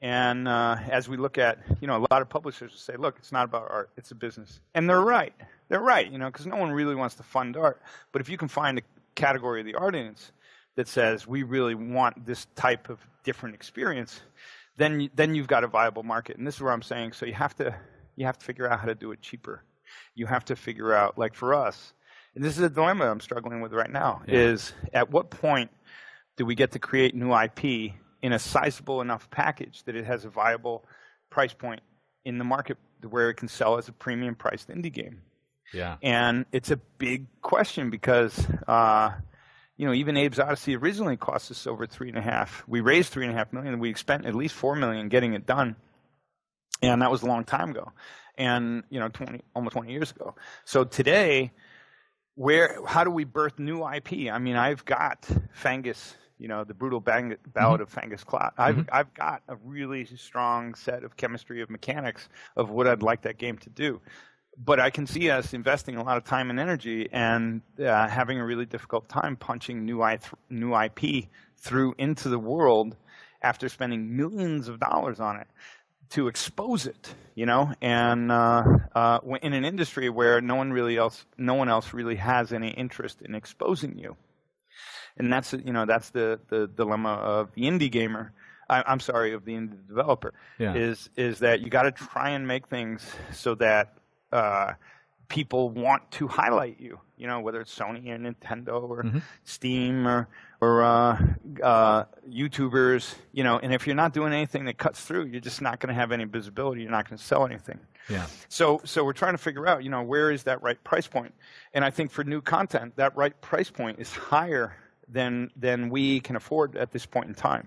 And as we look at, you know, a lot of publishers will say, look, it's not about art, it's a business. And they're right. They're right, you know, because no one really wants to fund art. But if you can find a category of the audience that says we really want this type of different experience, then you've got a viable market. And this is where I'm saying, so you have to figure out how to do it cheaper. You have to figure out, like for us, and this is a dilemma I'm struggling with right now, is at what point do we get to create new IP in a sizable enough package that it has a viable price point in the market where it can sell as a premium priced indie game? Yeah. And it's a big question because, you know, even Abe's Odyssey originally cost us over $3.5 million. We raised $3.5 million. We spent at least $4 million getting it done. And that was a long time ago. And, you know, almost 20 years ago. So today, how do we birth new IP? I mean, I've got Fangus, you know, the brutal ballad of Fangus Cloud. I've got a really strong set of chemistry of mechanics of what I'd like that game to do. But I can see us investing a lot of time and energy and having a really difficult time punching new IP through into the world after spending millions of dollars on it to expose it, you know, and in an industry where no one else really has any interest in exposing you. And that's, you know, that's the dilemma of the indie gamer. I'm sorry, of the indie developer, is that you got to try and make things so that people want to highlight you, you know, whether it's Sony or Nintendo or Steam or YouTubers, you know, and if you're not doing anything that cuts through, you're just not going to have any visibility. You're not going to sell anything. Yeah. So we're trying to figure out, you know, where is that right price point? And I think for new content, that right price point is higher than we can afford at this point in time.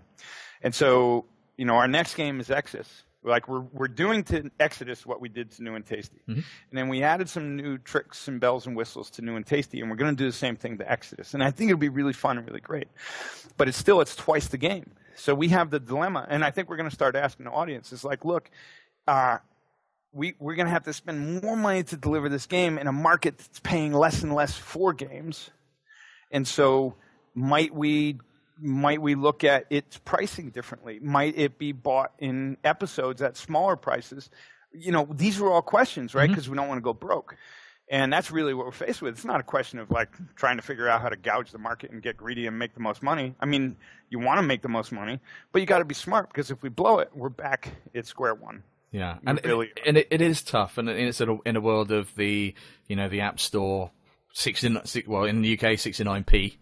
And so, you know, our next game is Exodus. Like we're doing to Exodus what we did to New and Tasty. And then we added some new tricks and bells and whistles to New and Tasty, and we're going to do the same thing to Exodus. And I think it'll be really fun and really great. But it's twice the game. So we have the dilemma, and I think we're going to start asking the audience. It's like, look, we're going to have to spend more money to deliver this game in a market that's paying less and less for games. And so might we look at its pricing differently? Might it be bought in episodes at smaller prices? You know, these are all questions, right? Because we don't want to go broke. And that's really what we're faced with. It's not a question of like trying to figure out how to gouge the market and get greedy and make the most money. I mean, you want to make the most money, but you got to be smart because if we blow it, we're back at square one. Yeah, and it is tough, and it's in a world of the, you know, the App Store, in the UK 69p.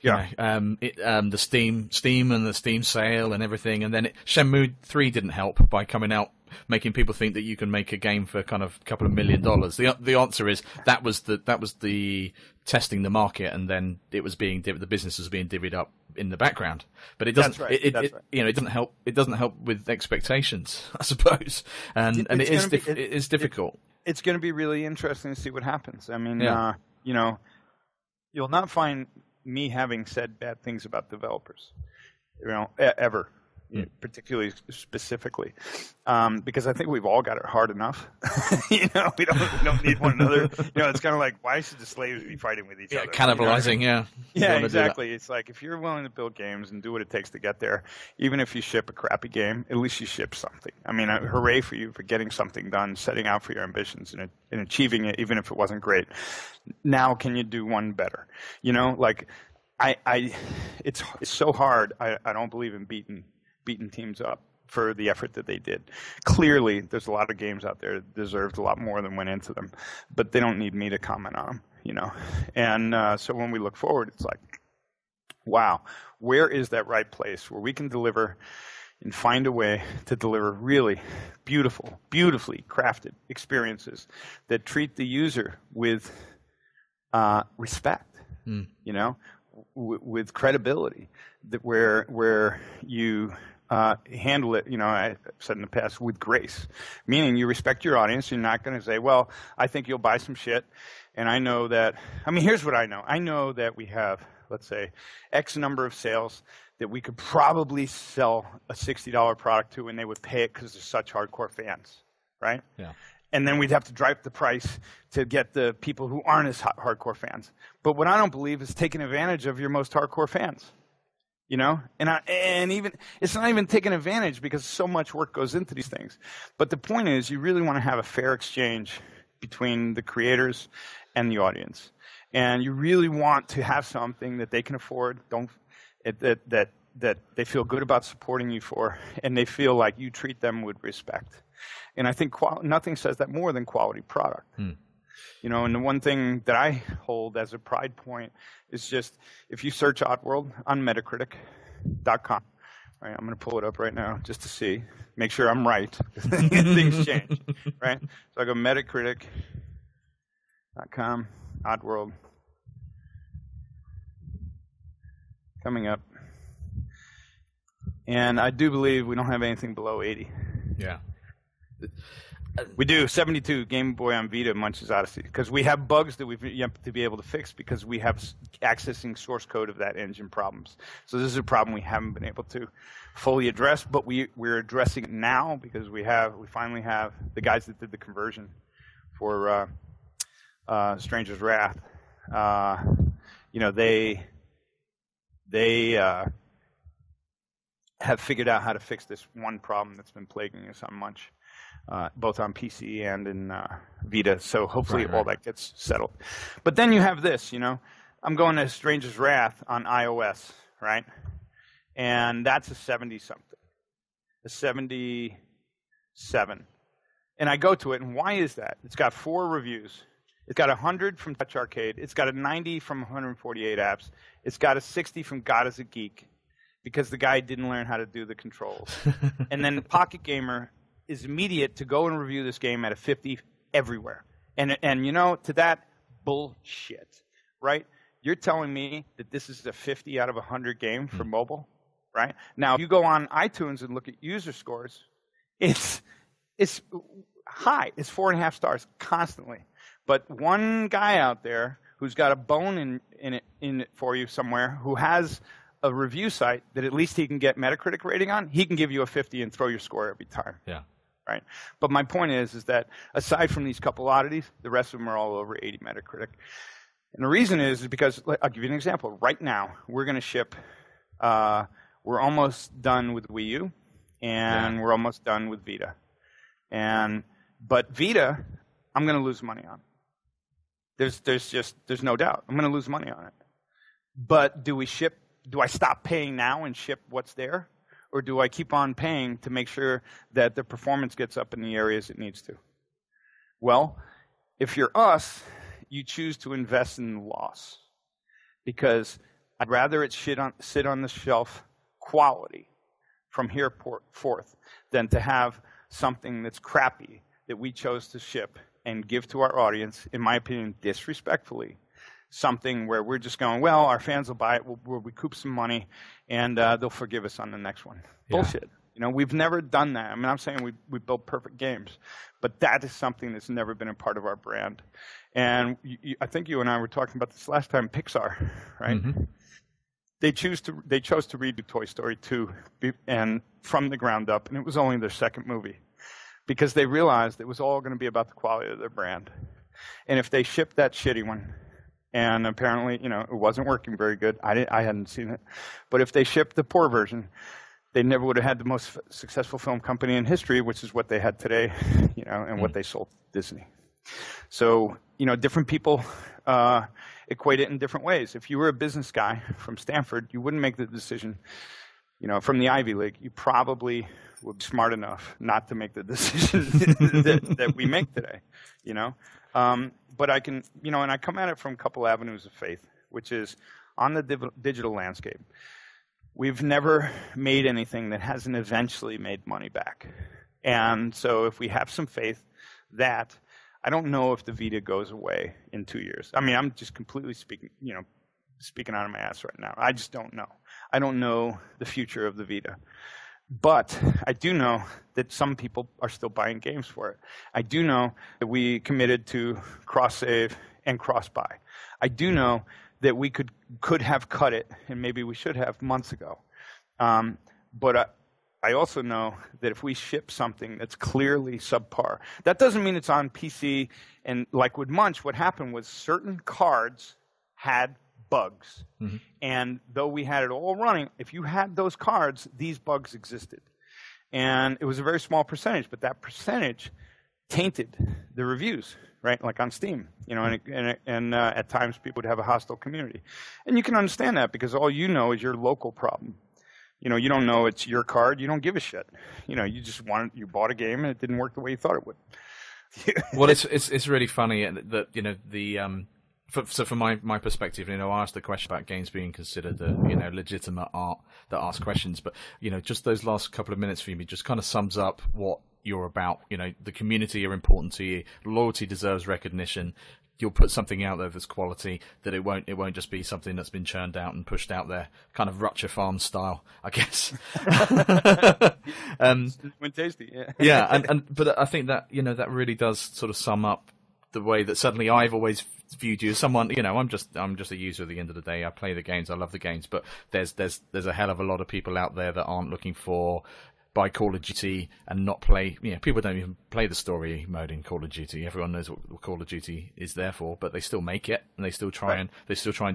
Yeah. The Steam and the Steam sale and everything, and then Shenmue 3 didn't help by coming out, making people think that you can make a game for kind of a couple of $1 million. The answer is that was the testing the market, and then it was the business was being divvied up in the background. But it doesn't. That's right. That's right. You know, it doesn't help. It doesn't help with expectations, I suppose, and it is difficult. It's going to be really interesting to see what happens. I mean, you know, you'll not find me having said bad things about developers, you know, ever, particularly specifically, because I think we've all got it hard enough. You know, we don't need one another. You know, it's kind of like, why should the slaves be fighting with each other? Cannibalizing, Yeah, exactly. It's like if you're willing to build games and do what it takes to get there, even if you ship a crappy game, at least you ship something. I mean, hooray for you for getting something done, setting out for your ambitions and achieving it, even if it wasn't great. Now, can you do one better? You know, like it's so hard. I don't believe in beating teams up for the effort that they did. Clearly, there's a lot of games out there that deserved a lot more than went into them, but they don't need me to comment on them. you know. And so when we look forward, it's like, wow, where is that right place where we can deliver and find a way to deliver really beautiful, beautifully crafted experiences that treat the user with respect, you know, with credibility, that where you handle it, you know, I've said in the past, with grace, meaning you respect your audience. You're not going to say, well, I think you'll buy some shit, and I know that, I mean, here's what I know. I know that we have, let's say, X number of sales that we could probably sell a $60 product to, and they would pay it because they're such hardcore fans, right? Yeah. And then we'd have to drive the price to get the people who aren't as hardcore fans. But what I don't believe is taking advantage of your most hardcore fans, you know? And even it's not even taking advantage because so much work goes into these things. But the point is, you really want to have a fair exchange between the creators and the audience. And you really want to have something that they can afford, that they feel good about supporting you for, and they feel like you treat them with respect. And I think nothing says that more than quality product. You know, and the one thing that I hold as a pride point is just, if you search Oddworld on Metacritic.com, right, I'm going to pull it up right now just to see, make sure I'm right. Things change, right? So I go Metacritic.com, Oddworld, coming up. And I do believe we don't have anything below 80. Yeah. We do 72 Game Boy on Vita, Munch's Odyssey, because we have bugs that we've yet to be able to fix because we have accessing source code of that engine problems. So this is a problem we haven't been able to fully address, but we're addressing it now because we finally have the guys that did the conversion for Stranger's Wrath. You know, they have figured out how to fix this one problem that's been plaguing us on Munch, both on PC and in Vita. So hopefully all that gets settled. But then you have this, you know. I'm going to Stranger's Wrath on iOS, right? And that's a 70-something, a 77. And I go to it, and why is that? It's got 4 reviews. It's got 100 from Touch Arcade. It's got a 90 from 148 apps. It's got a 60 from God is a Geek, because the guy didn't learn how to do the controls. And then Pocket Gamer is immediate to go and review this game at a 50 everywhere. And you know, to that, bullshit, right? You're telling me that this is a 50 out of 100 game for mobile, right? Now, if you go on iTunes and look at user scores, it's high. It's 4.5 stars constantly. But one guy out there who's got a bone in it for you somewhere, who has a review site that at least he can get Metacritic rating on, he can give you a 50 and throw your score every time. Yeah. Right? But my point is that aside from these couple oddities, the rest of them are all over 80 Metacritic. And the reason is because, I'll give you an example. Right now, we're going to ship, we're almost done with Wii U, and we're almost done with Vita. But Vita, I'm going to lose money on. There's no doubt. I'm going to lose money on it. But do I stop paying now and ship what's there? Or do I keep on paying to make sure that the performance gets up in the areas it needs to? Well, if you're us, you choose to invest in the loss. Because I'd rather it sit on the shelf quality from here forth than to have something that's crappy that we chose to ship and give to our audience, in my opinion, disrespectfully. Something where we're just going, well, our fans will buy it, we'll recoup some money, and they'll forgive us on the next one. Yeah. Bullshit. You know, we've never done that. I mean, I'm saying we build perfect games, but that is something that's never been a part of our brand. And I think you and I were talking about this last time, Pixar, right? Mm-hmm. They chose to redo Toy Story 2 and from the ground up, and it was only their second movie because they realized it was all going to be about the quality of their brand. And if they shipped that shitty one, and apparently, you know, it wasn't working very good. I hadn't seen it. But if they shipped the poor version, they never would have had the most successful film company in history, which is what they had today, you know, and what they sold to Disney. So, you know, different people equate it in different ways. If you were a business guy from Stanford, you wouldn't make the decision from the Ivy League, you probably would be smart enough not to make the decision that we make today, But I can, and I come at it from a couple avenues of faith, which is on the digital landscape. We've never made anything that hasn't eventually made money back. And so if we have some faith that, I don't know if the Vita goes away in 2 years. I mean, I'm just completely speaking out of my ass right now. I just don't know. I don't know the future of the Vita. But I do know that some people are still buying games for it. I do know that we committed to cross-save and cross-buy. I do know that we could have cut it, and maybe we should have months ago. But I also know that if we ship something that's clearly subpar, that doesn't mean it's on PC. And like with Munch, what happened was certain cards had bugs. Mm-hmm. And though we had it all running, if you had those cards, these bugs existed. And it was a very small percentage, but that percentage tainted the reviews, right? Like on Steam, and at times people would have a hostile community. And you can understand that because all you know is your local problem. You don't know it's your card. You don't give a shit. You just you bought a game and it didn't work the way you thought it would. Well, it's really funny that So from my perspective, I asked the question about games being considered legitimate art that asks questions, but just those last couple of minutes for me just kind of sums up what you're about. The community are important to you. Loyalty deserves recognition. You'll put something out there that's quality, that it won't just be something that's been churned out and pushed out there, kind of Rutcher Farm style, I guess. When tasty, yeah. Yeah, but I think that that really does sort of sum up the way that suddenly I've always viewed you as someone. I'm just a user at the end of the day. I play the games, I love the games, but there's a hell of a lot of people out there that aren't looking for buy Call of Duty and not play. People don't even play the story mode in Call of Duty. Everyone knows what Call of Duty is there for, but they still make it and they still try and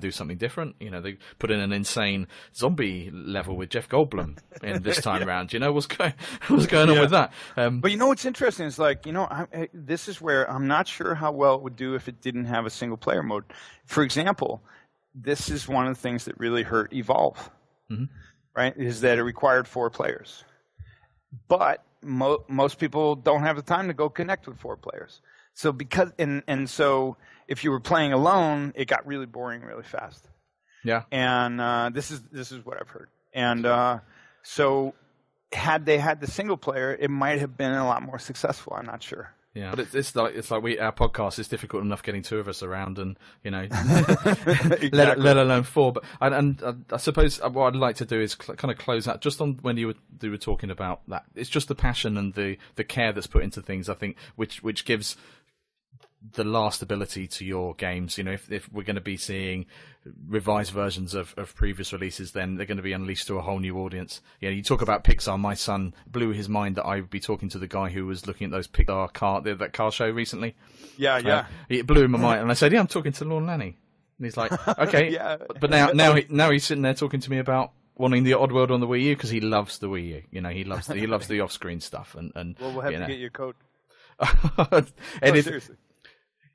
do something different. They put in an insane zombie level with Jeff Goldblum in this time round. What's going on with that? But what's interesting is this is where I'm not sure how well it would do if it didn't have a single player mode. For example, this is one of the things that really hurt Evolve, right? Is that it required 4 players. But most people don't have the time to go connect with 4 players. So so if you were playing alone, it got really boring really fast. Yeah. And this is what I've heard. And so had they had the single player, it might have been a lot more successful. I'm not sure. Yeah, but it's like our podcast is difficult enough getting 2 of us around, and exactly. let alone 4. But I suppose what I'd like to do is kind of close out just on when you were talking about that. It's just the passion and the care that's put into things, I think, which gives the last ability to your games. If we're going to be seeing revised versions of previous releases, then they're going to be unleashed to a whole new audience. You talk about Pixar. My son blew his mind that I would be talking to the guy who was looking at those Pixar that car show recently. Yeah. It blew my mind, and I said, "Yeah, I'm talking to Lorne Lanning." And he's like, "Okay," yeah. But now he's sitting there talking to me about wanting the Oddworld on the Wii U because he loves the Wii U. He loves the off-screen stuff. And well, we'll have to get your code. Seriously.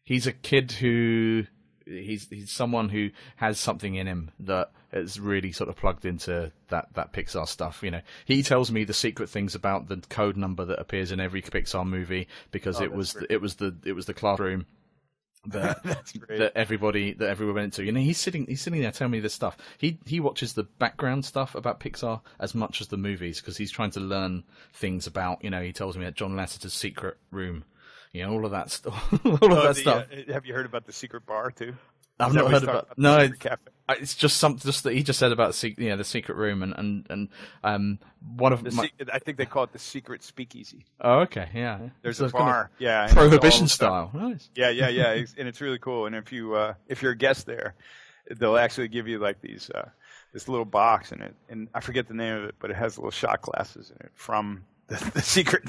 He's a kid who he's someone who has something in him that is really sort of plugged into that Pixar stuff. He tells me the secret things about the code number that appears in every Pixar movie because it was the classroom that everyone went to. He's sitting there telling me this stuff. He watches the background stuff about Pixar as much as the movies because he's trying to learn things about. He tells me that John Lasseter's secret room. All of that stuff. Stuff. Have you heard about the secret bar too? I've not heard about. No, it's just that he just said about the secret room and one of I think they call it the secret speakeasy. Oh, okay, yeah. There's a bar, kind of prohibition style. Nice. Yeah, and it's really cool. And if you're a guest there, they'll actually give you like these this little box in it, and I forget the name of it, but it has little shot glasses in it from the secret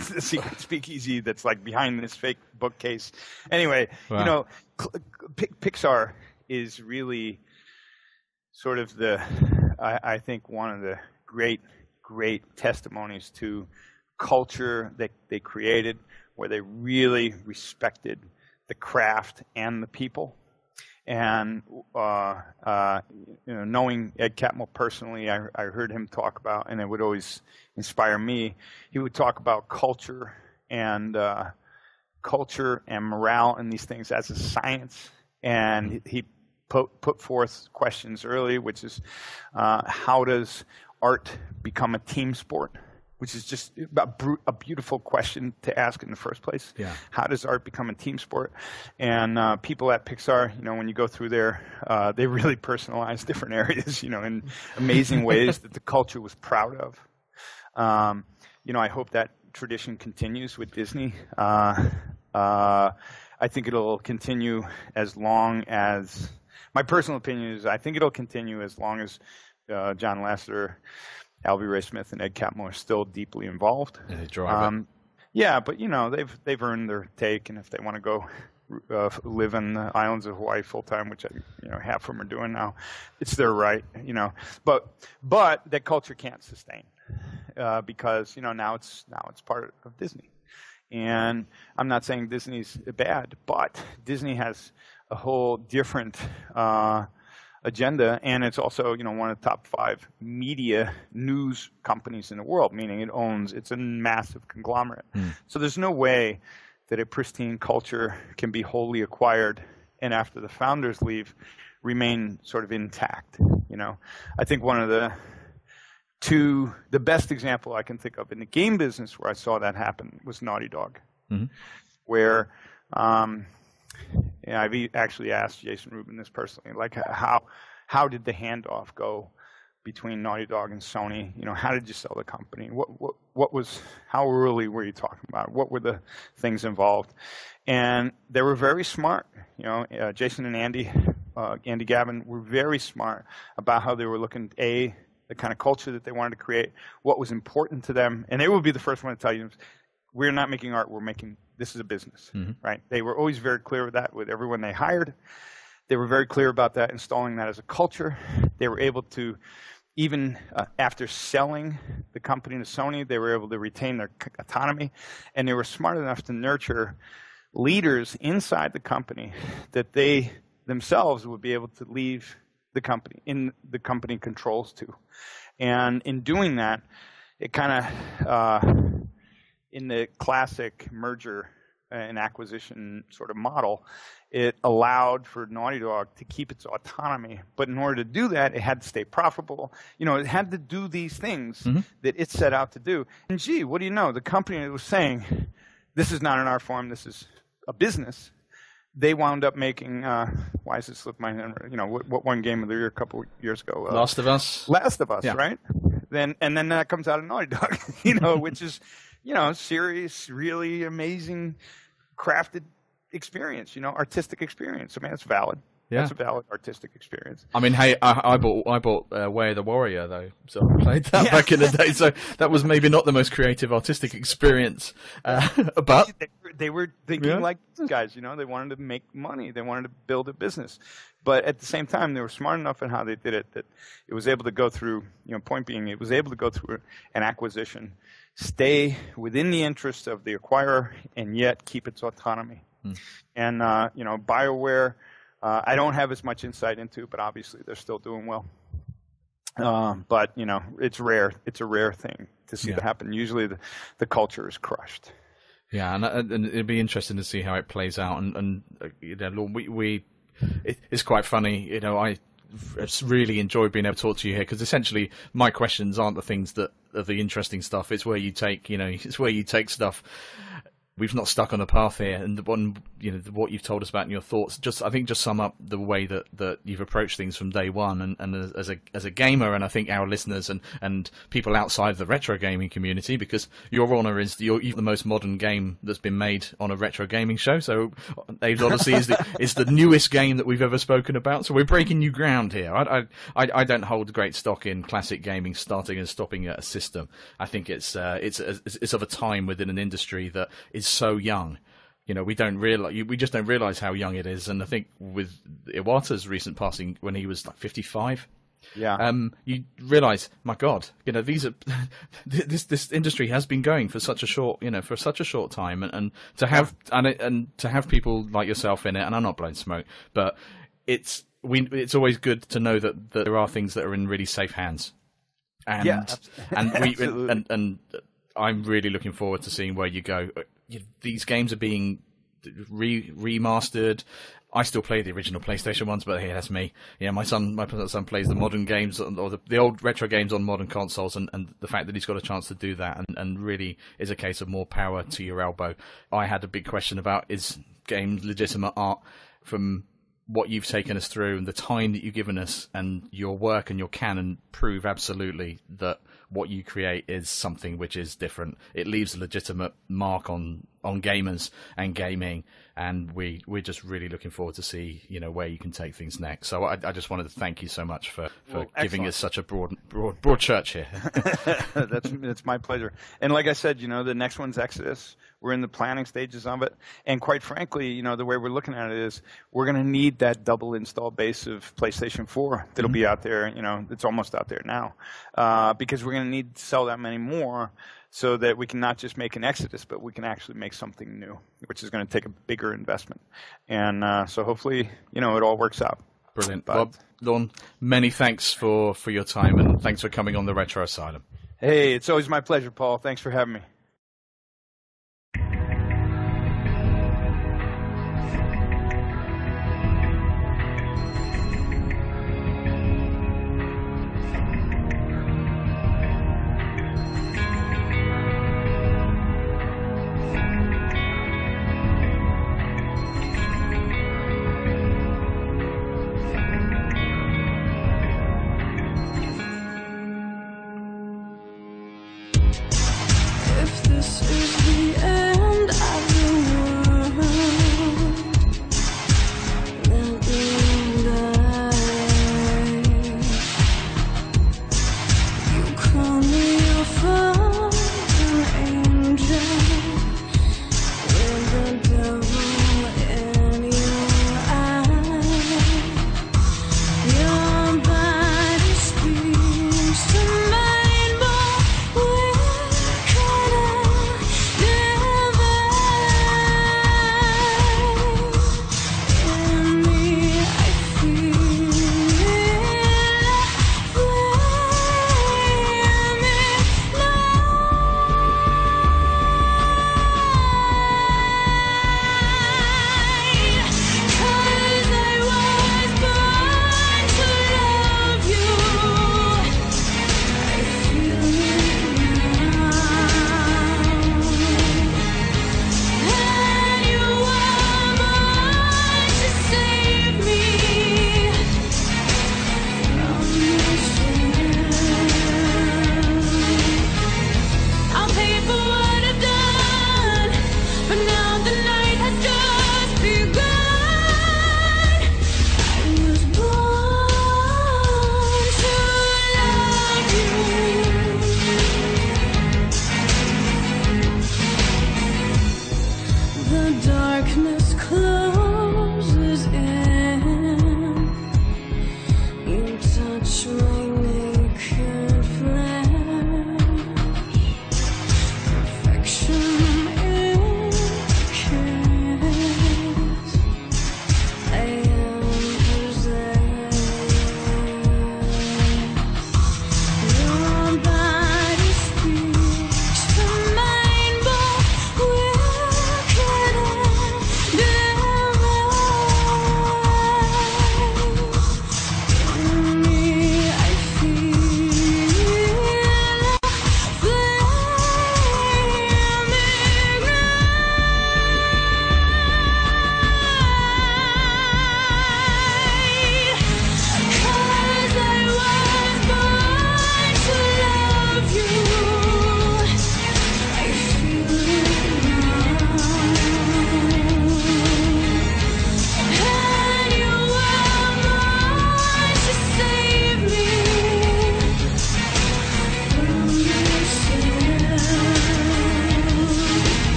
speakeasy that's like behind this fake bookcase. Anyway, wow. Pixar is really sort of I think one of the great testimonies to culture that they created, where they really respected the craft and the people. And knowing Ed Catmull personally, I heard him talk about, and it would always inspire me. He would talk about culture and morale and these things as a science. And he put forth questions early, which is how does art become a team sport? Which is just a beautiful question to ask in the first place. Yeah. How does art become a team sport? And people at Pixar, when you go through there, they really personalize different areas, in amazing ways that the culture was proud of. I hope that tradition continues with Disney. I think it'll continue as long as, my personal opinion is, I think it'll continue as long as John Lasseter, Albie Ray Smith, and Ed Catmull are still deeply involved. Yeah, they drive it. Yeah, but they've earned their take, and if they want to go live in the islands of Hawaii full time, which half of them are doing now, it's their right. But that culture can't sustain because now it's part of Disney. And I'm not saying Disney's bad, but Disney has a whole different agenda, and it's also one of the top 5 media news companies in the world, meaning it's a massive conglomerate. So there's no way that a pristine culture can be wholly acquired and after the founders leave remain sort of intact. I think one of the best example I can think of in the game business where I saw that happen was Naughty Dog, where I've actually asked Jason Rubin this personally, like how did the handoff go between Naughty Dog and Sony? How did you sell the company? How early were you talking about? What were the things involved? And they were very smart. Jason and Andy Gavin were very smart about how they were looking at the kind of culture that they wanted to create, what was important to them, and they would be the first one to tell you, we're not making art, this is a business, right? They were always very clear with that with everyone they hired. They were very clear about that, installing that as a culture. They were able to, even after selling the company to Sony, they were able to retain their autonomy, and they were smart enough to nurture leaders inside the company that they themselves would be able to leave the company, in the company controls to. And in doing that, it kind of, in the classic merger and acquisition sort of model, it allowed for Naughty Dog to keep its autonomy. But in order to do that, it had to stay profitable. It had to do these things that it set out to do. And gee, what do you know? The company that was saying, this is not an art form, this is a business, they wound up making, why does it slip my hand? What one game of the year a couple of years ago? Last of Us. Last of Us, yeah. Right? Then that comes out of Naughty Dog, which is, serious, really amazing, crafted experience, artistic experience. I mean, that's valid. Yeah. That's a valid artistic experience. I mean, hey, I bought Way of the Warrior, though, so I played that back in the day, so that was maybe not the most creative artistic experience, but... They were thinking like these guys, they wanted to make money, they wanted to build a business. But at the same time, they were smart enough in how they did it that it was able to go through, point being, it was able to go through an acquisition, stay within the interests of the acquirer, and yet keep its autonomy. And, BioWare... I don't have as much insight into, but obviously they're still doing well. But it's rare. It's a rare thing to see that happen. Usually the culture is crushed. Yeah, and it'd be interesting to see how it plays out. And it's quite funny. I really enjoy being able to talk to you here because essentially my questions aren't the things that are the interesting stuff. It's where you take, it's where you take stuff. We've not stuck on a path here, and what you've told us about and your thoughts. I think sum up the way that you've approached things from day one, and as a gamer, and I think our listeners and people outside the retro gaming community, because Your Honor is the most modern game that's been made on a retro gaming show. So Abe's Odyssey is the newest game that we've ever spoken about. So we're breaking new ground here. I don't hold great stock in classic gaming starting and stopping at a system. I think it's of a time within an industry that is so young. We just don't realize how young it is. And I think with Iwata's recent passing when he was like 55, you realize, my God, these are this industry has been going for such a short time, and to have people like yourself in it, and I'm not blowing smoke, but it's always good to know that there are things that are in really safe hands. And and I'm really looking forward to seeing where you go. These games are being remastered. I still play the original PlayStation ones, but hey, that's me. Yeah, my son plays the modern games or the old retro games on modern consoles, and the fact that he's got a chance to do that and really is a case of more power to your elbow. I had a big question about, is games legitimate art? From what you've taken us through and the time that you've given us and your work and your canon prove absolutely that what you create is something which is different. It leaves a legitimate mark on gamers and gaming, and we're just really looking forward to see where you can take things next. So I just wanted to thank you so much for giving us such a broad church here. That's my pleasure. And like I said, the next one's Exodus. We're in the planning stages of it, and quite frankly, the way we're looking at it is we're going to need that double install base of PlayStation 4 that'll be out there. It's almost out there now, because we're going to need to sell that many more, so that we can not just make an Exodus, but we can actually make something new, which is going to take a bigger investment. And so hopefully, it all works out. Brilliant. Bob, Lorne, many thanks for your time, and thanks for coming on the Retro Asylum. Hey, it's always my pleasure, Paul. Thanks for having me.